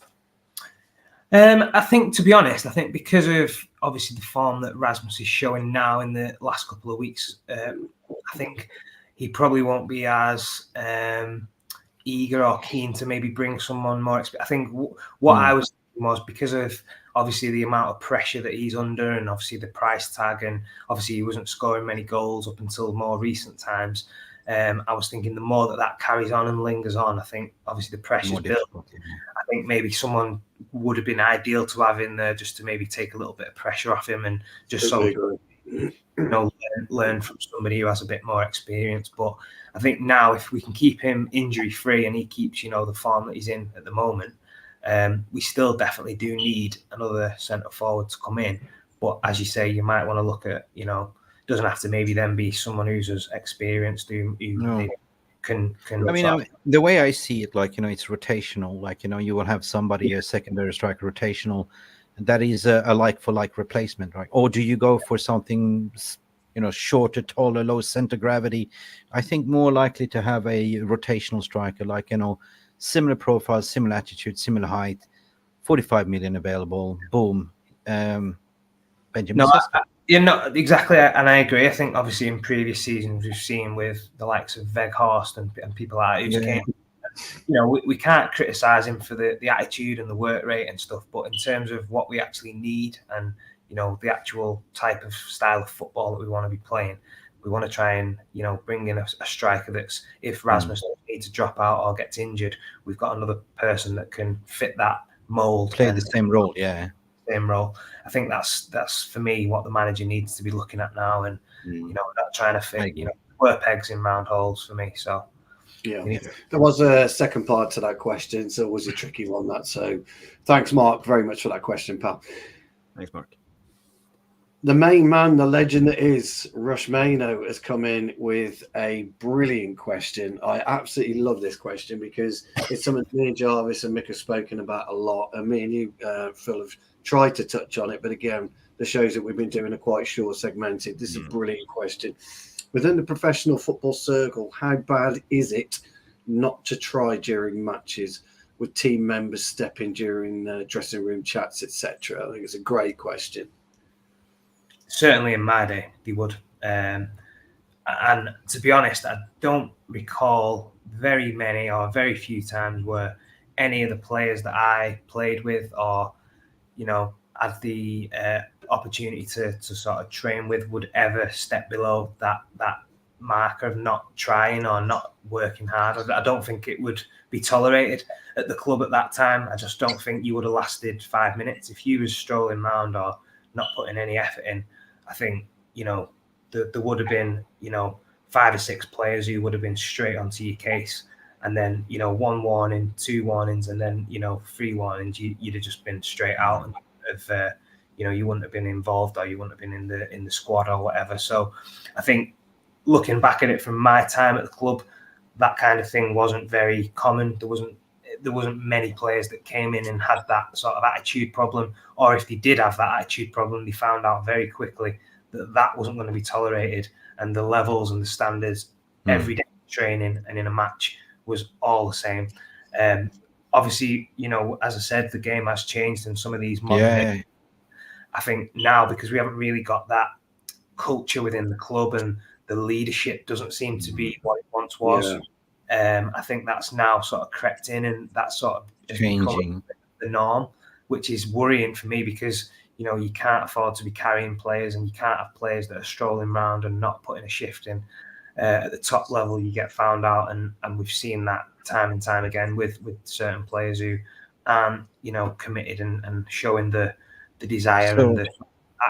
I think, to be honest, because of obviously the form that Rasmus is showing now in the last couple of weeks, I think he probably won't be as eager or keen to maybe bring someone more. I think what I was thinking was, because of obviously the amount of pressure that he's under, and obviously the price tag, and obviously he wasn't scoring many goals up until more recent times. I was thinking the more that carries on and lingers on, I think obviously the pressure's built. I think maybe someone would have been ideal to have in there just to maybe take a little bit of pressure off him and just learn from somebody who has a bit more experience. But I think now if we can keep him injury free and he keeps the form that he's in at the moment, we still definitely do need another centre forward to come in. But as you say, you might want to look at doesn't have to maybe then be someone who's as experienced who can. I mean, the way I see it, like it's rotational. Like you will have somebody a secondary striker rotational, and that is a like for like replacement, right? Or do you go for something shorter, taller, low center gravity? I think more likely to have a rotational striker, like similar profile, similar attitude, similar height, 45 million available. Boom. Benjamin. Exactly, and I agree. I think obviously in previous seasons we've seen with the likes of Weghorst and people like that who came. We can't criticise him for the attitude and the work rate and stuff, but in terms of what we actually need and the actual type of style of football that we want to be playing, we want to try and bring in a striker that's, if Rasmus needs to drop out or gets injured, we've got another person that can fit that mould, play the same role. Same role. I think that's for me what the manager needs to be looking at now, and not trying to fit square pegs in round holes for me. So there was a second part to that question, so it was a tricky one. So thanks, Mark, very much for that question, pal. Thanks, Mark. The main man, the legend that is Rush Maino, has come in with a brilliant question. I absolutely love this question because it's something me and Jarvis and Mick have spoken about a lot, and me and you, Phil, have tried to touch on it. But again, the shows that we've been doing are quite short, segmented. This is a brilliant question. Within the professional football circle, how bad is it not to try during matches with team members stepping during dressing room chats, etc.? I think it's a great question. Certainly in my day, they would. And to be honest, I don't recall very many or very few times where any of the players that I played with or, had the opportunity to sort of train with would ever step below that mark of not trying or not working hard. I don't think it would be tolerated at the club at that time. I just don't think you would have lasted 5 minutes if you was strolling around or not putting any effort in. I think, there would have been, 5 or 6 players who would have been straight onto your case. And then, 1 warning, 2 warnings, and then, 3 warnings, you'd have just been straight out and you wouldn't have been involved or you wouldn't have been in the squad or whatever. So I think looking back at it from my time at the club, that kind of thing wasn't very common. There wasn't many players that came in and had that sort of attitude problem, or if they did have that attitude problem, they found out very quickly that wasn't going to be tolerated, and the levels and the standards every day training and in a match was all the same. Obviously, as I said, the game has changed in some of these modern days. I think now, because we haven't really got that culture within the club and the leadership doesn't seem to be what it once was. I think that's now sort of crept in, and that's sort of changing the norm, which is worrying for me because you can't afford to be carrying players, and you can't have players that are strolling around and not putting a shift in. At the top level, you get found out, and we've seen that time and time again with certain players who aren't committed and showing the desire and the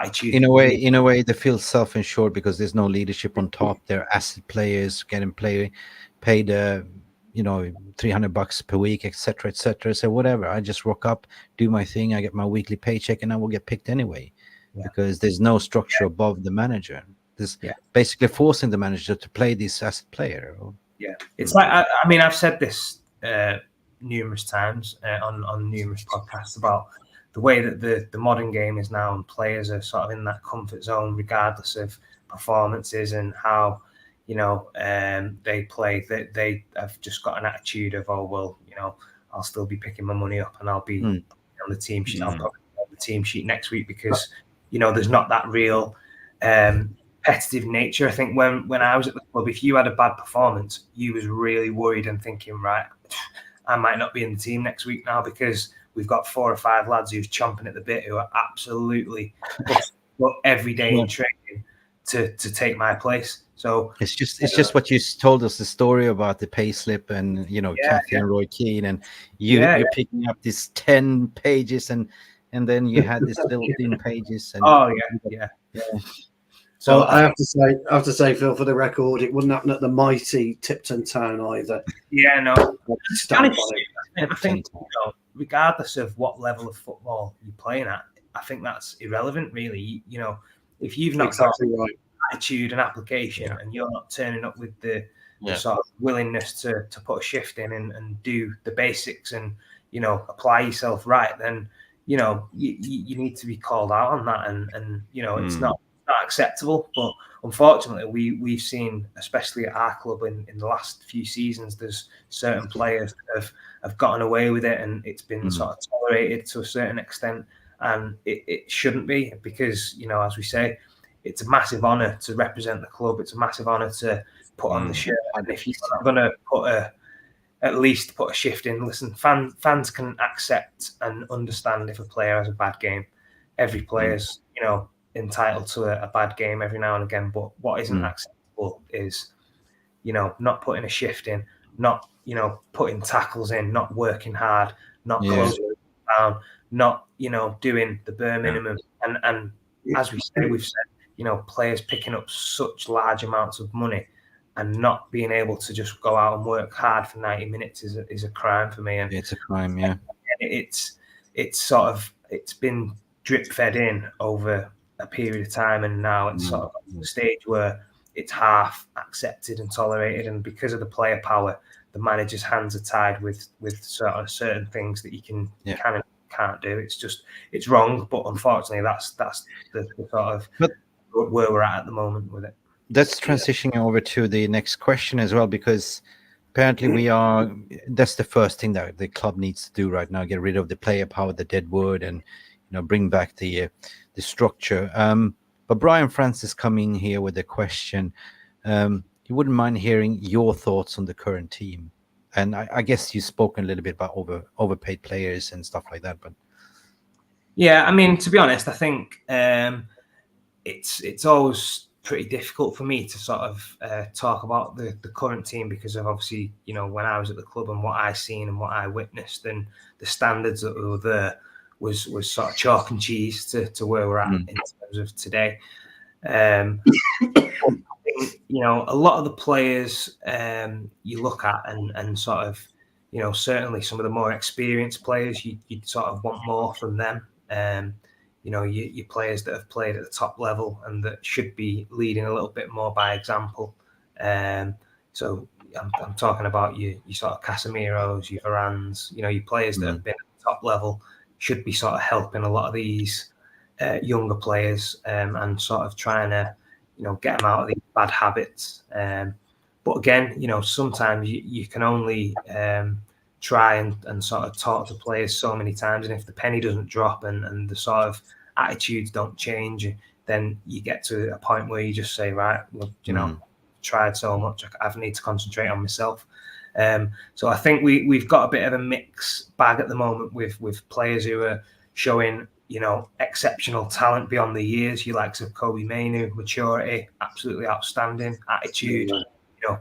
attitude. In a way, they feel self-insured because there's no leadership on top. They're asset players getting paid $300 per week, etc. So whatever, I just rock up, do my thing, I get my weekly paycheck, and I will get picked anyway, because there's no structure above the manager. This basically forcing the manager to play this asset player. It's like I mean, I've said this numerous times on numerous podcasts about the way that the modern game is now, and players are sort of in that comfort zone regardless of performances and how they play. They have just got an attitude of, I'll still be picking my money up and I'll be on the team sheet. I'll probably be on the team sheet next week because there's not that real competitive nature. I think when I was at the club, if you had a bad performance, you was really worried and thinking, right, I might not be in the team next week now because we've got 4 or 5 lads who's chomping at the bit who are absolutely every day in training to take my place. So it's just what you told us, the story about the payslip and yeah, Kathy and Roy Keane, and yeah, you're picking up these 10 pages, and then you had this little thin pages, and oh yeah. yeah. So Well, I have to say, Phil, for the record, it wouldn't happen at the mighty Tipton Town either. yeah, no. Stamp Spanish, on it. I think regardless of what level of football you're playing at, I think that's irrelevant, really. If you've not Exactly got right. attitude and application, and you're not turning up with the sort of willingness to put a shift in and do the basics and apply yourself right, then you need to be called out on that, and it's not acceptable. But unfortunately, we've seen, especially at our club in the last few seasons, there's certain players that have gotten away with it, and it's been sort of tolerated to a certain extent, and it shouldn't be, because as we say, it's a massive honour to represent the club. It's a massive honour to put on the shirt, and if you're not going to at least put a shift in, listen, fans can accept and understand if a player has a bad game. Every player's entitled to a bad game every now and again, but what isn't acceptable is not putting a shift in, not putting tackles in, not working hard, not closing down, not doing the bare minimum, and as we say, we've said, players picking up such large amounts of money and not being able to just go out and work hard for 90 minutes is a crime for me. And it's a crime, yeah. It's been drip fed in over a period of time, and now it's sort of the stage where it's half accepted and tolerated, and because of the player power, the manager's hands are tied with certain things that you can can't do. It's wrong, but unfortunately that's the sort of where we're at the moment with it. That's transitioning over to the next question as well, because apparently that's the first thing that the club needs to do right now: get rid of the player power, the dead wood, and bring back the structure. But Brian Francis coming here with a question. You wouldn't mind hearing your thoughts on the current team, and I guess you've spoken a little bit about overpaid players and stuff like that. But yeah, I mean, to be honest, I think it's always pretty difficult for me to sort of talk about the current team, because of obviously when I was at the club and what I seen and what I witnessed, and the standards that were there was sort of chalk and cheese to where we're at in terms of today. I think, a lot of the players you look at and sort of certainly some of the more experienced players, you'd sort of want more from them. Your players that have played at the top level and that should be leading a little bit more by example. So I'm talking about your sort of Casemiros, your Varans, your players that have been at the top level should be sort of helping a lot of these younger players and sort of trying to get them out of these bad habits. But again, sometimes you can only try and sort of talk to players so many times, and if the penny doesn't drop and the sort of attitudes don't change, then you get to a point where you just say, right, well, tried so much, I need to concentrate on myself. So I think we've got a bit of a mixed bag at the moment with players who are showing exceptional talent beyond the years. You likes of Kobe Mainu, maturity, absolutely outstanding, attitude,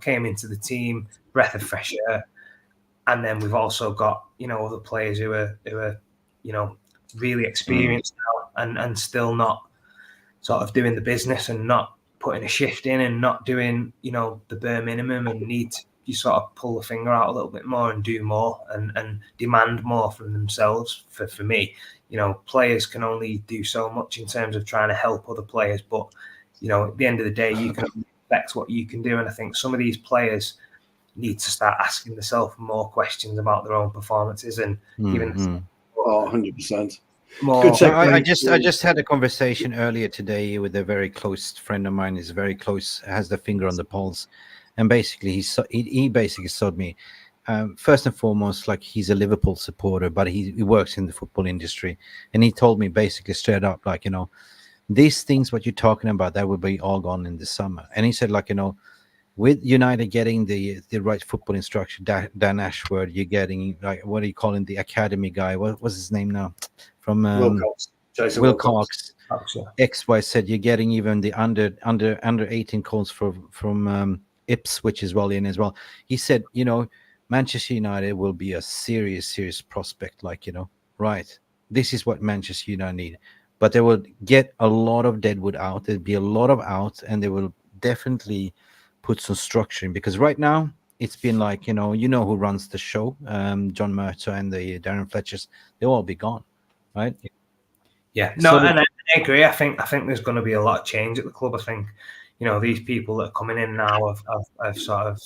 came into the team, breath of fresh air. And then we've also got other players who are really experienced now and still not sort of doing the business and not putting a shift in and not doing the bare minimum, and need to sort of pull the finger out a little bit more and do more and demand more from themselves. For me, players can only do so much in terms of trying to help other players, but at the end of the day, you can affect what you can do. And I think some of these players need to start asking themselves more questions about their own performances and giving 100%. more. Good I just had a conversation earlier today with a very close friend of mine. Is very close, has the finger on the pulse, and basically he basically told me, first and foremost, like, he's a Liverpool supporter, but he works in the football industry, and he told me basically straight up, like, these things what you're talking about, that will be all gone in the summer. And he said, like, with United getting the right football instruction, Dan Ashworth, you're getting, like, what are you calling the academy guy? What was his name now? From Wilcox. Jason Wilcox. XY you're getting even the under 18 calls from Ipswich as well in as well. He said, Manchester United will be a serious prospect. Like, right, this is what Manchester United need. But they will get a lot of deadwood out. There'll be a lot of out, and they will definitely put some structure in, because right now it's been like, you know who runs the show, John Murtaugh and the Darren Fletchers. They'll all be gone, right? Yeah, no, and I agree. I think there's going to be a lot of change at the club. I think, these people that are coming in now have sort of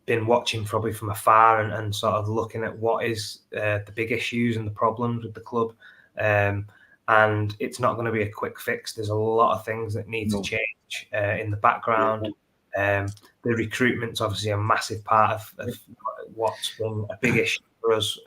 been watching probably from afar and sort of looking at what is the big issues and the problems with the club. And it's not going to be a quick fix. There's a lot of things that need to change in the background. The recruitment's obviously a massive part of what's been a big issue for us,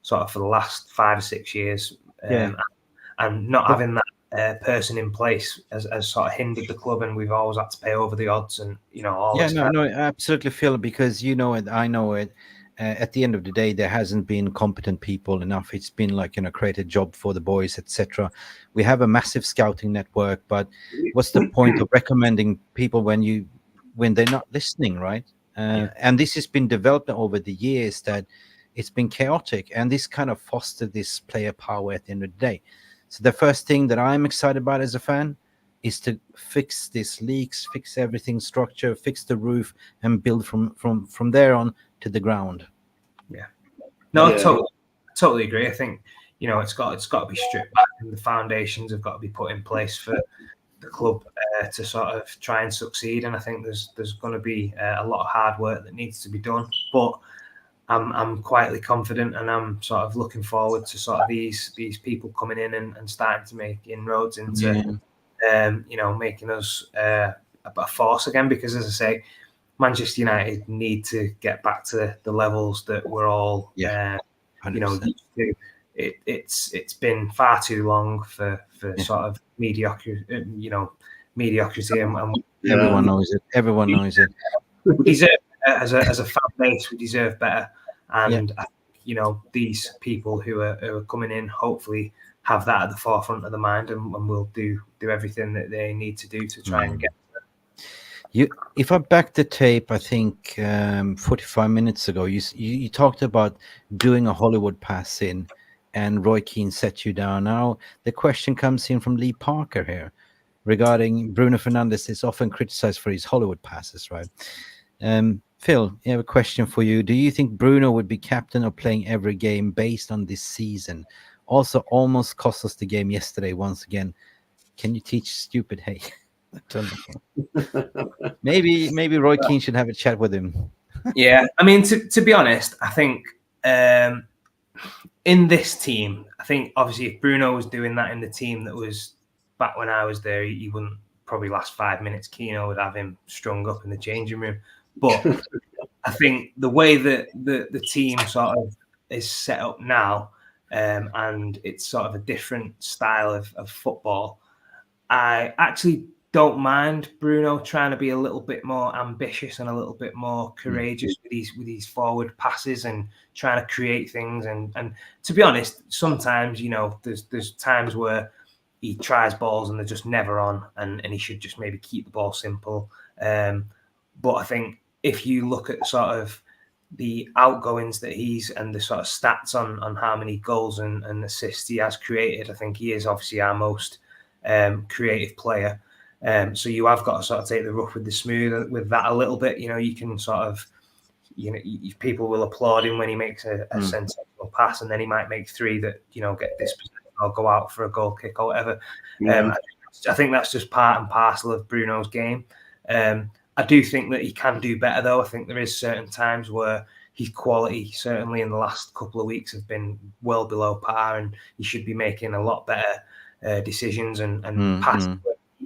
sort of for the last 5 or 6 years. And not having that person in place has sort of hindered the club, and we've always had to pay over the odds, and all. Yeah, no, I absolutely feel it, because it, I know it. At the end of the day, there hasn't been competent people enough. It's been like, create a job for the boys, etc. We have a massive scouting network, but what's the point of recommending people when they're not listening, right? And this has been developed over the years, that it's been chaotic, and this kind of fostered this player power at the end of the day. So the first thing that I'm excited about as a fan is to fix these leaks, fix everything, structure, fix the roof, and build from there on to the ground. Yeah, no, I totally agree. I think it's got to be stripped back, and the foundations have got to be put in place for the club to sort of try and succeed. And I think there's going to be a lot of hard work that needs to be done, but I'm quietly confident, and I'm sort of looking forward to sort of these people coming in and starting to make inroads into making us a force again. Because, as I say, Manchester United need to get back to the levels that we're all used to. It's been far too long for sort of mediocrity, and everyone knows it. Everyone knows it. We deserve, as a fan base, we deserve better. And these people who are coming in hopefully have that at the forefront of the mind, and will do everything that they need to do to try and get there. If I back the tape, I think 45 minutes ago, you talked about doing a Hollywood pass in, and Roy Keane set you down. Now the question comes in from Lee Parker here regarding Bruno Fernandes is often criticized for his Hollywood passes, right? Phil, I have a question for you. Do you think Bruno would be captain or playing every game based on this season? Also, almost cost us the game yesterday once again. Can you teach stupid? Hey, I don't know. Maybe Roy Keane should have a chat with him. Yeah, I mean, to be honest, I think in this team, I think obviously if Bruno was doing that in the team that was back when I was there, he wouldn't probably last 5 minutes. Keane would have him strung up in the changing room. But I think the way that the team sort of is set up now, and it's sort of a different style of football, I actually don't mind Bruno trying to be a little bit more ambitious and a little bit more courageous with these forward passes and trying to create things. And to be honest, sometimes, there's times where he tries balls and they're just never on, and he should just maybe keep the ball simple. But I think if you look at sort of the outgoings that and the sort of stats on how many goals and assists he has created, I think he is obviously our most creative player. So you have got to sort of take the rough with the smooth with that a little bit. You can sort of, people will applaud him when he makes a sensational pass, and then he might make 3 that, get dispossessed or go out for a goal kick or whatever. I think that's just part and parcel of Bruno's game. I do think that he can do better, though. I think there is certain times where his quality, certainly in the last couple of weeks, have been well below par, and he should be making a lot better decisions and passes.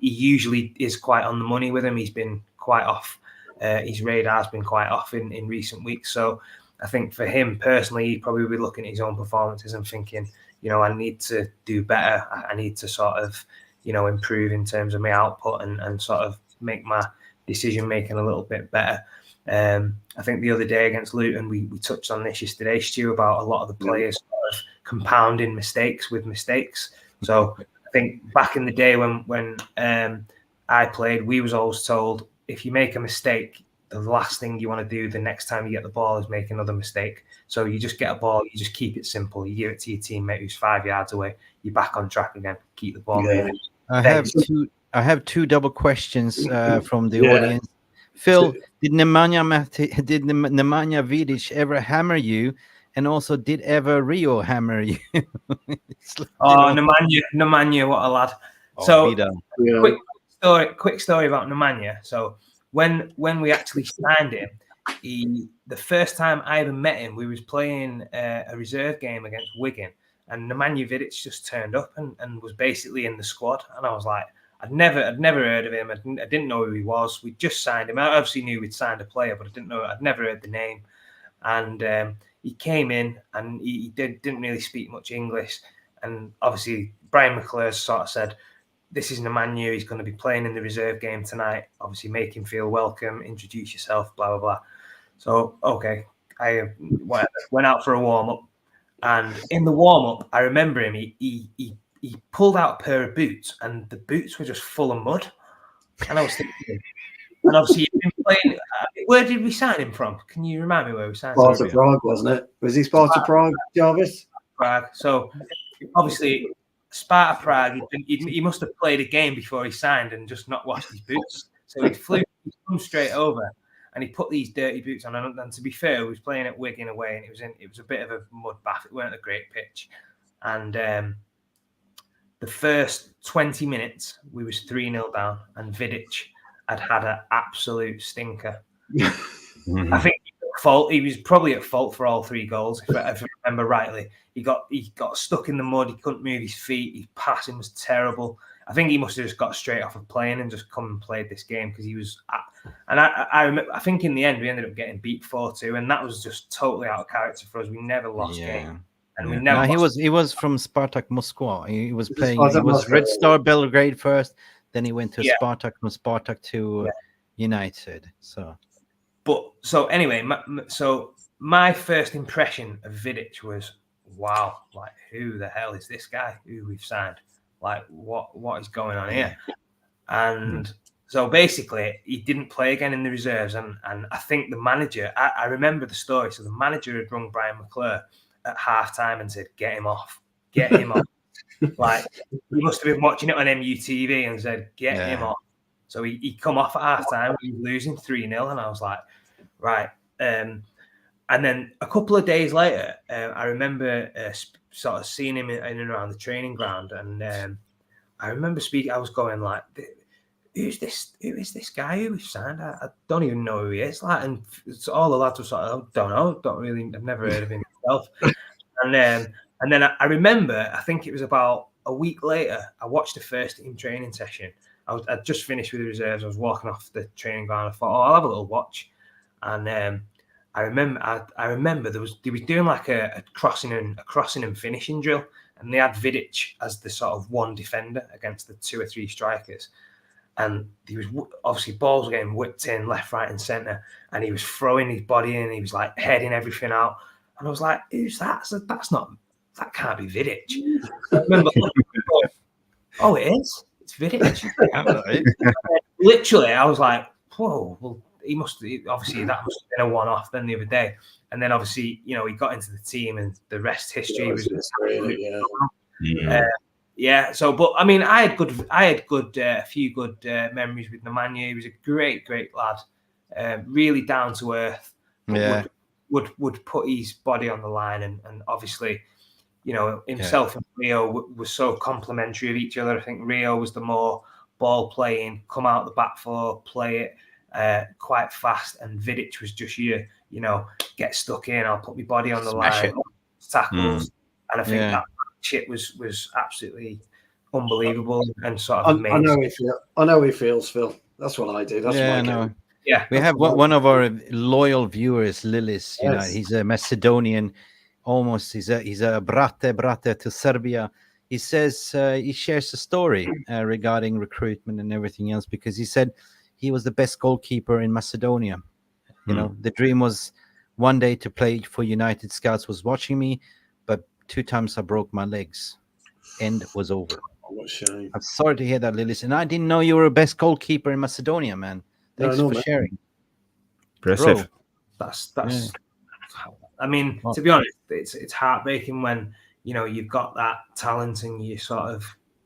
He usually is quite on the money with him. He's been quite off. His radar's been quite off in recent weeks. So I think for him personally, he'd probably be looking at his own performances and thinking, I need to do better. I need to sort of, improve in terms of my output and sort of make my decision making a little bit better. I think the other day against Luton, we touched on this yesterday, Stu, about a lot of the players sort of compounding mistakes with mistakes. So I think back in the day when I played, we was always told if you make a mistake, the last thing you want to do the next time you get the ball is make another mistake. So you just get a ball, you just keep it simple. You give it to your teammate who's 5 yards away. You're back on track again. Keep the ball moving. I have two double questions from the audience. Phil, did Nemanja Vidic ever hammer you? And also, did ever Rio hammer you? Nemanja, what a lad. So quick story about Nemanja. So when we actually signed him, the first time I ever met him, we was playing a reserve game against Wigan, and Nemanja Vidic just turned up and was basically in the squad, and I was like, I'd never heard of him. I didn't know who he was. We just signed him. I obviously knew we'd signed a player, but I'd never heard the name. And he came in and he didn't really speak much English. And obviously Brian McClure sort of said, this is Nemanja. He's going to be playing in the reserve game tonight. Obviously make him feel welcome, introduce yourself, blah, blah, blah. So, okay, I went out for a warm-up. And in the warm-up, I remember him, he pulled out a pair of boots, and the boots were just full of mud. And I was thinking, and obviously you've been playing. Where did we sign him from? Can you remind me where we signed him? Sparta Prague, wasn't it? Was he Sparta Prague, Jarvis? Prague. So obviously Sparta Prague. He must have played a game before he signed and just not washed his boots. So he flew straight over, and he put these dirty boots on. And to be fair, he was playing at Wigan away, and it was a bit of a mud bath. It weren't a great pitch, and the first 20 minutes, we was 3-0 down, and Vidic had an absolute stinker. I think he was probably at fault for all 3 goals, if I remember rightly. He got stuck in the mud. He couldn't move his feet. His passing was terrible. I think he must have just got straight off of playing and just come and played this game because he was. And I think in the end we ended up getting beat 4-2, and that was just totally out of character for us. We never lost game. And we never. No, he was from Spartak Moscow. He was playing. He was Red Star Belgrade first. Then he went to Spartak, from Spartak to United. So anyway, my first impression of Vidic was, wow, like who the hell is this guy who we've signed? Like what is going on here? And so basically, he didn't play again in the reserves, and I think the manager. I remember the story. So the manager had rung Brian McClure at half-time and said, get him off. Like, he must have been watching it on MUTV and said, get him off. So he come off at half-time. He was losing 3-0, and I was like, right. And then a couple of days later, I remember sort of seeing him in and around the training ground, and I remember speaking. I was going like, who is this guy who we've signed? I don't even know who he is. Like, and all the lads were sort of, don't know, I've never heard of him myself. And then I remember, I think it was about a week later, I watched the first team training session. I'd just finished with the reserves. I was walking off the training ground. I thought, I'll have a little watch. And I remember they was doing like a crossing and finishing drill, and they had Vidic as the sort of one defender against the 2 or 3 strikers. And he was obviously balls were getting whipped in left, right, and centre, and he was throwing his body in. He was like heading everything out, and I was like, "Who's that? That can't be Vidic." I remember, oh, it is. It's Vidic. Literally, I was like, "Whoa!" Well, that must have been a one-off. Then the other day, and then obviously, he got into the team, and the rest history was. So, but I mean, I had a few good memories with Nemanja. He was a great lad, really down to earth. Would put his body on the line, and obviously, himself and Rio were so complimentary of each other. I think Rio was the more ball playing, come out the back four, play it quite fast, and Vidic was just get stuck in. I'll put my body on the line, tackles, and I think that shit was absolutely unbelievable and sort of amazing. I know he feels, Phil. That's what I do. That's what I know. Yeah, we have one of our loyal viewers, Lilis. He's a Macedonian. Almost, he's a brate to Serbia. He says he shares a story regarding recruitment and everything else, because he said he was the best goalkeeper in Macedonia. The dream was one day to play for United. Scouts was watching me, but 2 times I broke my legs. end was over. Oh, what a shame. I'm sorry to hear that, Lillis. And I didn't know you were the best goalkeeper in Macedonia, man. Thanks No, for man. sharing, Impressive. bro. That's. I mean, Well, to be honest, it's heartbreaking when you've got that talent and you sort of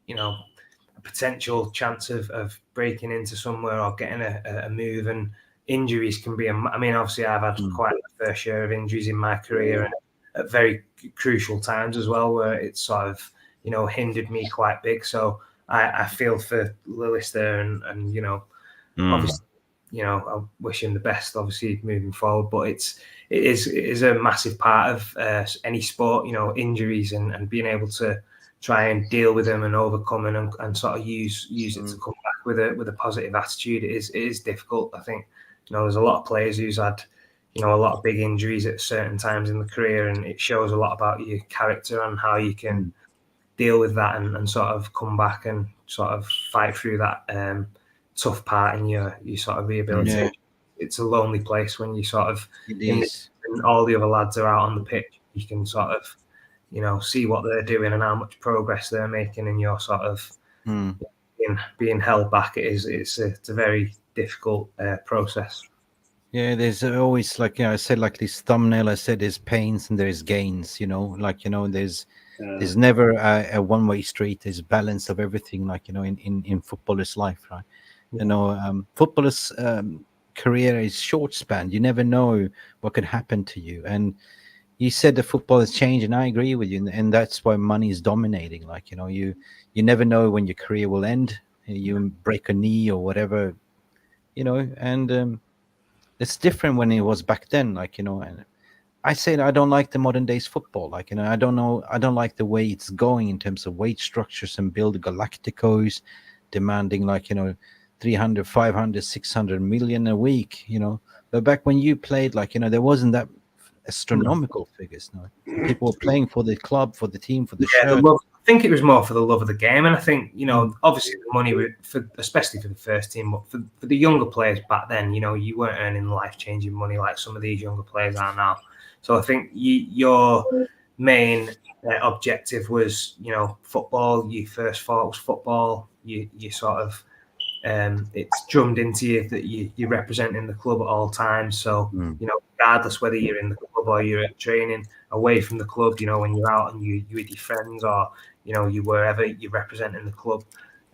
a potential chance of breaking into somewhere or getting a move, and injuries can be. I mean, obviously, I've had quite a fair share of injuries in my career, and at very crucial times as well, where it's sort of hindered me quite big. So I feel for Lillis there, and obviously, I wish him the best, obviously, moving forward. But it is a massive part of any sport, injuries and being able to try and deal with them and overcome them and sort of use it to come back with a positive attitude. It is difficult. I think there's a lot of players who's had a lot of big injuries at certain times in the career, and it shows a lot about your character and how you can deal with that and sort of come back and sort of fight through that tough part in your sort of rehabilitation. Yeah. It's a lonely place when you sort of it is. and all the other lads are out on the pitch. You can sort of see what they're doing and how much progress they're making, and you're sort of being held back. It's a very difficult process. Yeah, there's always, like, I said, like this thumbnail, I said there's pains and there's gains, there's never a one-way street. There's balance of everything, like, in footballers' life, right? Footballers' career is short span. You never know what could happen to you. And you said the football has changed, and I agree with you. And that's why money is dominating. Like, you never know when your career will end. You break a knee or whatever, and it's different when it was back then. And I said I don't like the modern days football. I don't like the way it's going in terms of wage structures and build Galacticos demanding 300, 500, 600 million a week, but back when you played, there wasn't that astronomical figures. No, people were playing for the club, for the team, for the shirt. I think it was more for the love of the game, and I think obviously the money especially for the first team, but for the younger players back then, you weren't earning life-changing money like some of these younger players are now. So I think your main objective was football. You first thought it was football. You sort of it's drummed into you that you're representing the club at all times. So regardless whether you're in the club or you're at training away from the club, when you're out and you with your friends or you wherever, you're representing the club,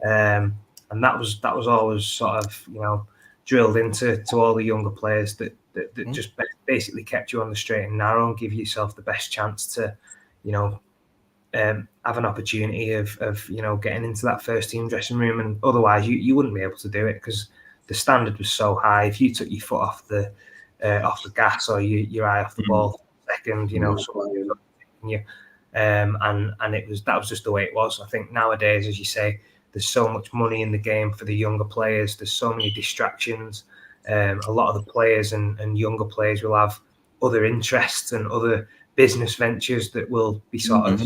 and that was always sort of drilled into all the younger players that just basically kept you on the straight and narrow and give yourself the best chance to have an opportunity of getting into that first team dressing room. And otherwise you wouldn't be able to do it because the standard was so high. If you took your foot off the gas or your eye off the ball for a second, and that was just the way it was. I think nowadays, as you say, there's so much money in the game for the younger players. There's so many distractions. A lot of the players and younger players will have other interests and other business ventures that will be sort of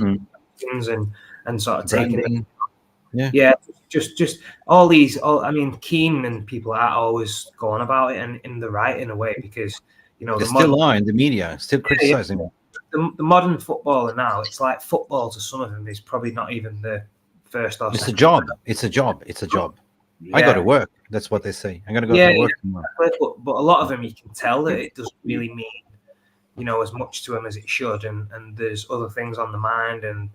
and sort of taking it. Just all these. I mean, Keane and people are always going about it and in the right in a way, because they still are in the media, still criticizing it. The modern footballer now, it's like football to some of them is probably not even the first or It's second. It's a job. Yeah. I got to work. That's what they say. I got to go to work tomorrow. But a lot of them, you can tell that it doesn't really mean as much to them as it should, and there's other things on the mind, and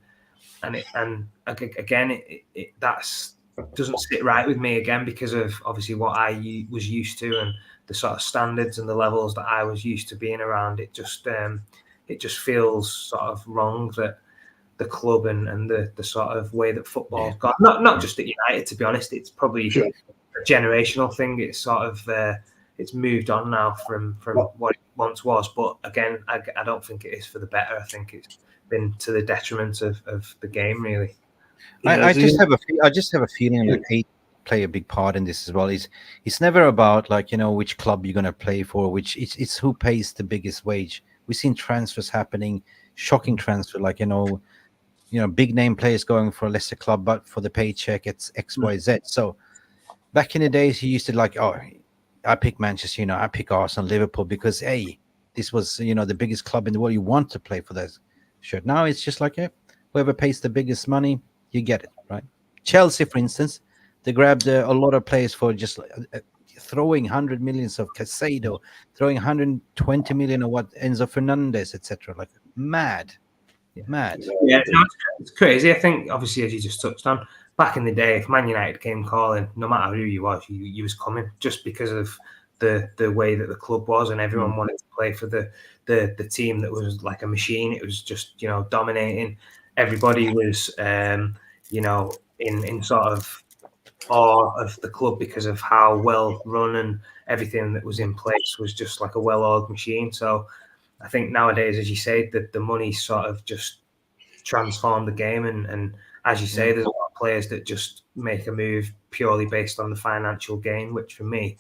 again, it that's doesn't sit right with me again because of obviously what I was used to and the sort of standards and the levels that I was used to being around. It just feels sort of wrong that the club and the sort of way that football's got, not just at United, to be honest, it's probably a generational thing. It's sort of it's moved on now from what it once was, but again, I don't think it is for the better. I think it's been to the detriment of the game, really. I just have a feeling that hate play a big part in this as well. It's never about which club you're going to play for, it's who pays the biggest wage. We've seen transfers happening, shocking transfer, big name players going for a lesser club, but for the paycheck it's XYZ. So back in the days, you used to I pick Manchester, I pick Arsenal, Liverpool, because this was the biggest club in the world. You want to play for that shirt. Now it's just whoever pays the biggest money, you get it, right? Chelsea, for instance, they grabbed a lot of players for just throwing 100 millions of Casado, throwing 120 million of what Enzo Fernandez, etc. Like mad. Mad. Yeah, no, it's crazy. I think, obviously, as you just touched on, back in the day, if Man United came calling, no matter who you was, you was coming just because of the way that the club was, and everyone wanted to play for the team that was like a machine. It was just, you know, dominating. Everybody was, you know, in sort of awe of the club because of how well run and everything that was in place was just like a well-oiled machine. So I think nowadays, as you say, that the money sort of just transformed the game. And as you say, there's a lot of players that just make a move purely based on the financial gain, which for me,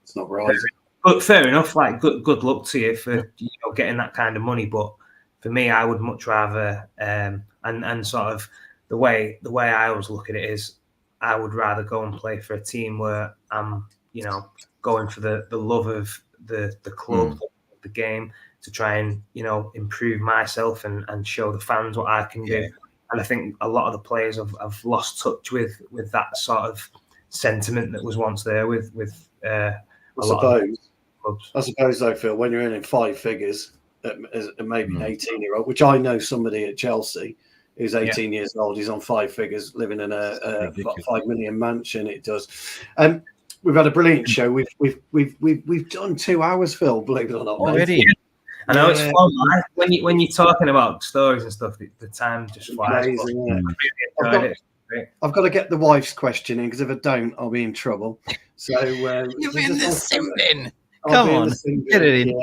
it's not right. But fair enough. Like good luck to you for getting that kind of money. But for me, I would much rather and sort of the way I always look at it is I would rather go and play for a team where I'm going for the love of the club, the game, to try and improve myself and show the fans what I can do. And I think a lot of the players have lost touch with that sort of sentiment that was once there with I suppose though, Phil, when you're in 5 figures, maybe an 18-year-old, which I know somebody at Chelsea who's 18 years old, he's on 5 figures, living in a 5 million mansion. It does. We've had a brilliant show. We've done 2 hours, Phil. Believe it or not, already. I know it's fun, right? When you're talking about stories and stuff, the time just flies. Amazing, I've got to get the wife's question in, because if I don't, I'll be in trouble. So you've been the Simbin. Come on, get it in. Yeah,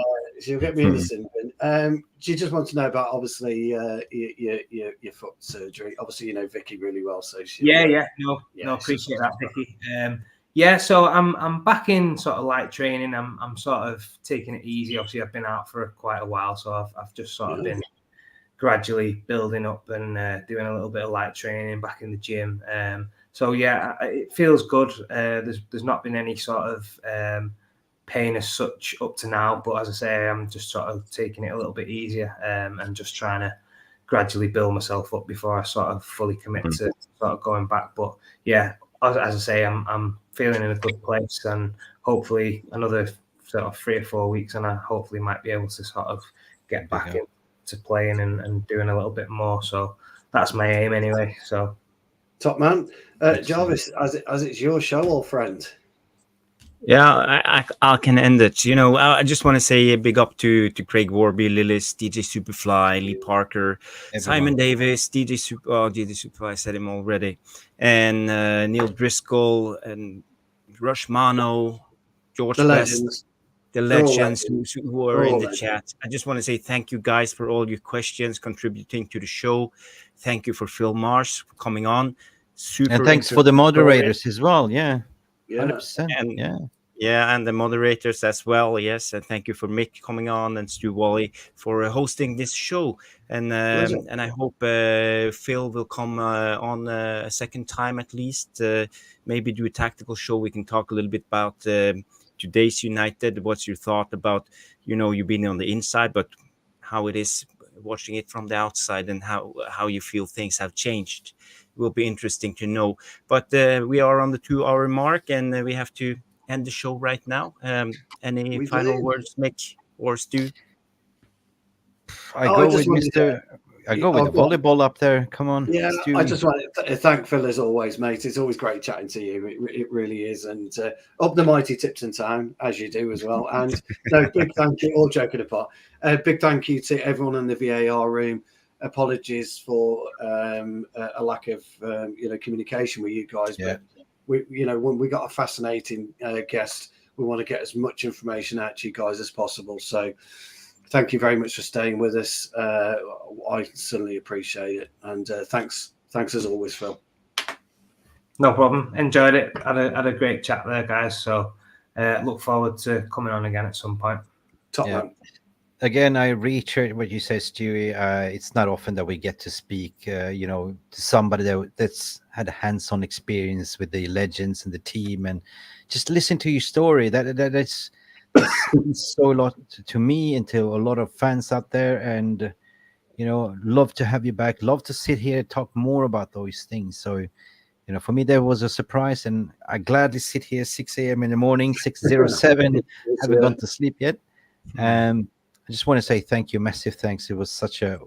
she'll get me in the Simbin. She just wants to know about, obviously, your foot surgery. Obviously, you know Vicky really well, so she. No, appreciate that, Vicky. So I'm back in sort of light training. I'm sort of taking it easy. Obviously, I've been out for quite a while, so I've just sort of been gradually building up and doing a little bit of light training back in the gym. It feels good. There's not been any sort of pain as such up to now, but as I say, I'm just sort of taking it a little bit easier and just trying to gradually build myself up before I sort of fully commit to sort of going back. But as I say, I'm feeling in a good place, and hopefully another sort of 3 or 4 weeks, and I hopefully might be able to sort of get back into playing and doing a little bit more. So that's my aim anyway. So top man, Jarvis, as it's your show, old friend. Yeah, I can end it. I just want to say a big up to Craig Warby, Lillis, DJ Superfly, Lee Parker, Simon Davis, DJ Superfly, I said him already, and Neil Driscoll and Rush Mano, George Best, the legends who are in the chat. I just want to say thank you guys for all your questions, contributing to the show. Thank you for Phil Marsh for coming on. And thanks for the moderators as well. 100%. And the moderators as well. Yes, and thank you for Mick coming on and Stu Wally for hosting this show. And I hope Phil will come on a second time at least. Maybe do a tactical show. We can talk a little bit about today's United. What's your thought about? You've been on the inside, but how it is watching it from the outside, and how you feel things have changed. Will be interesting to know. But we are on the 2-hour mark, and we have to end the show right now. Any final words, Mick or Stu? I go with the volleyball up there. Come on. Yeah, Stu. I just want to thank Phil as always, mate. It's always great chatting to you. It really is. And up the mighty Tipton Town, as you do as well. And big thank you, all joking apart. Big thank you to everyone in the VAR room. Apologies for a lack of communication with you guys, but when we got a fascinating guest, we want to get as much information out to you guys as possible. So thank you very much for staying with us. I certainly appreciate it, and thanks as always, Phil. No problem. Enjoyed it. Had a great chat there, guys. So look forward to coming on again at some point. Top man. Again, I reiterate what you said, Stewie. It's not often that we get to speak, to somebody that's had a hands-on experience with the legends and the team, and just listen to your story. That's so a lot to me and to a lot of fans out there. And love to have you back. Love to sit here and talk more about those things. So, for me, there was a surprise, and I gladly sit here 6 a.m. in the morning, 6:07. Haven't gone to sleep yet. I just want to say thank you, massive thanks. It was such a,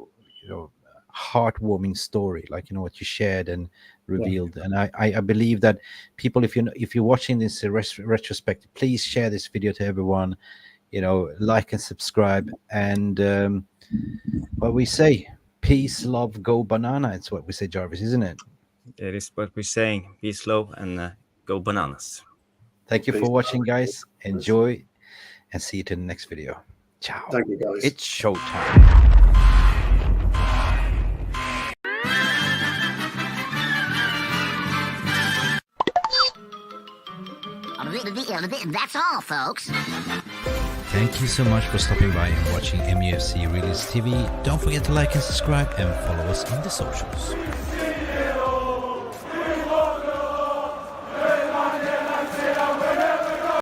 heartwarming story, like what you shared and revealed. And I believe that people, if you're watching this retrospective, please share this video to everyone. Like and subscribe. And what we say, peace, love, go banana. It's what we say, Jarvis, isn't it? It is what we're saying. Peace, love, and go bananas. Thank you for watching, guys. Enjoy, and see you to the next video. Ciao. Thank you, guys. It's showtime. That's all, folks. Thank you so much for stopping by and watching MUFC Realist TV. Don't forget to like and subscribe and follow us on the socials.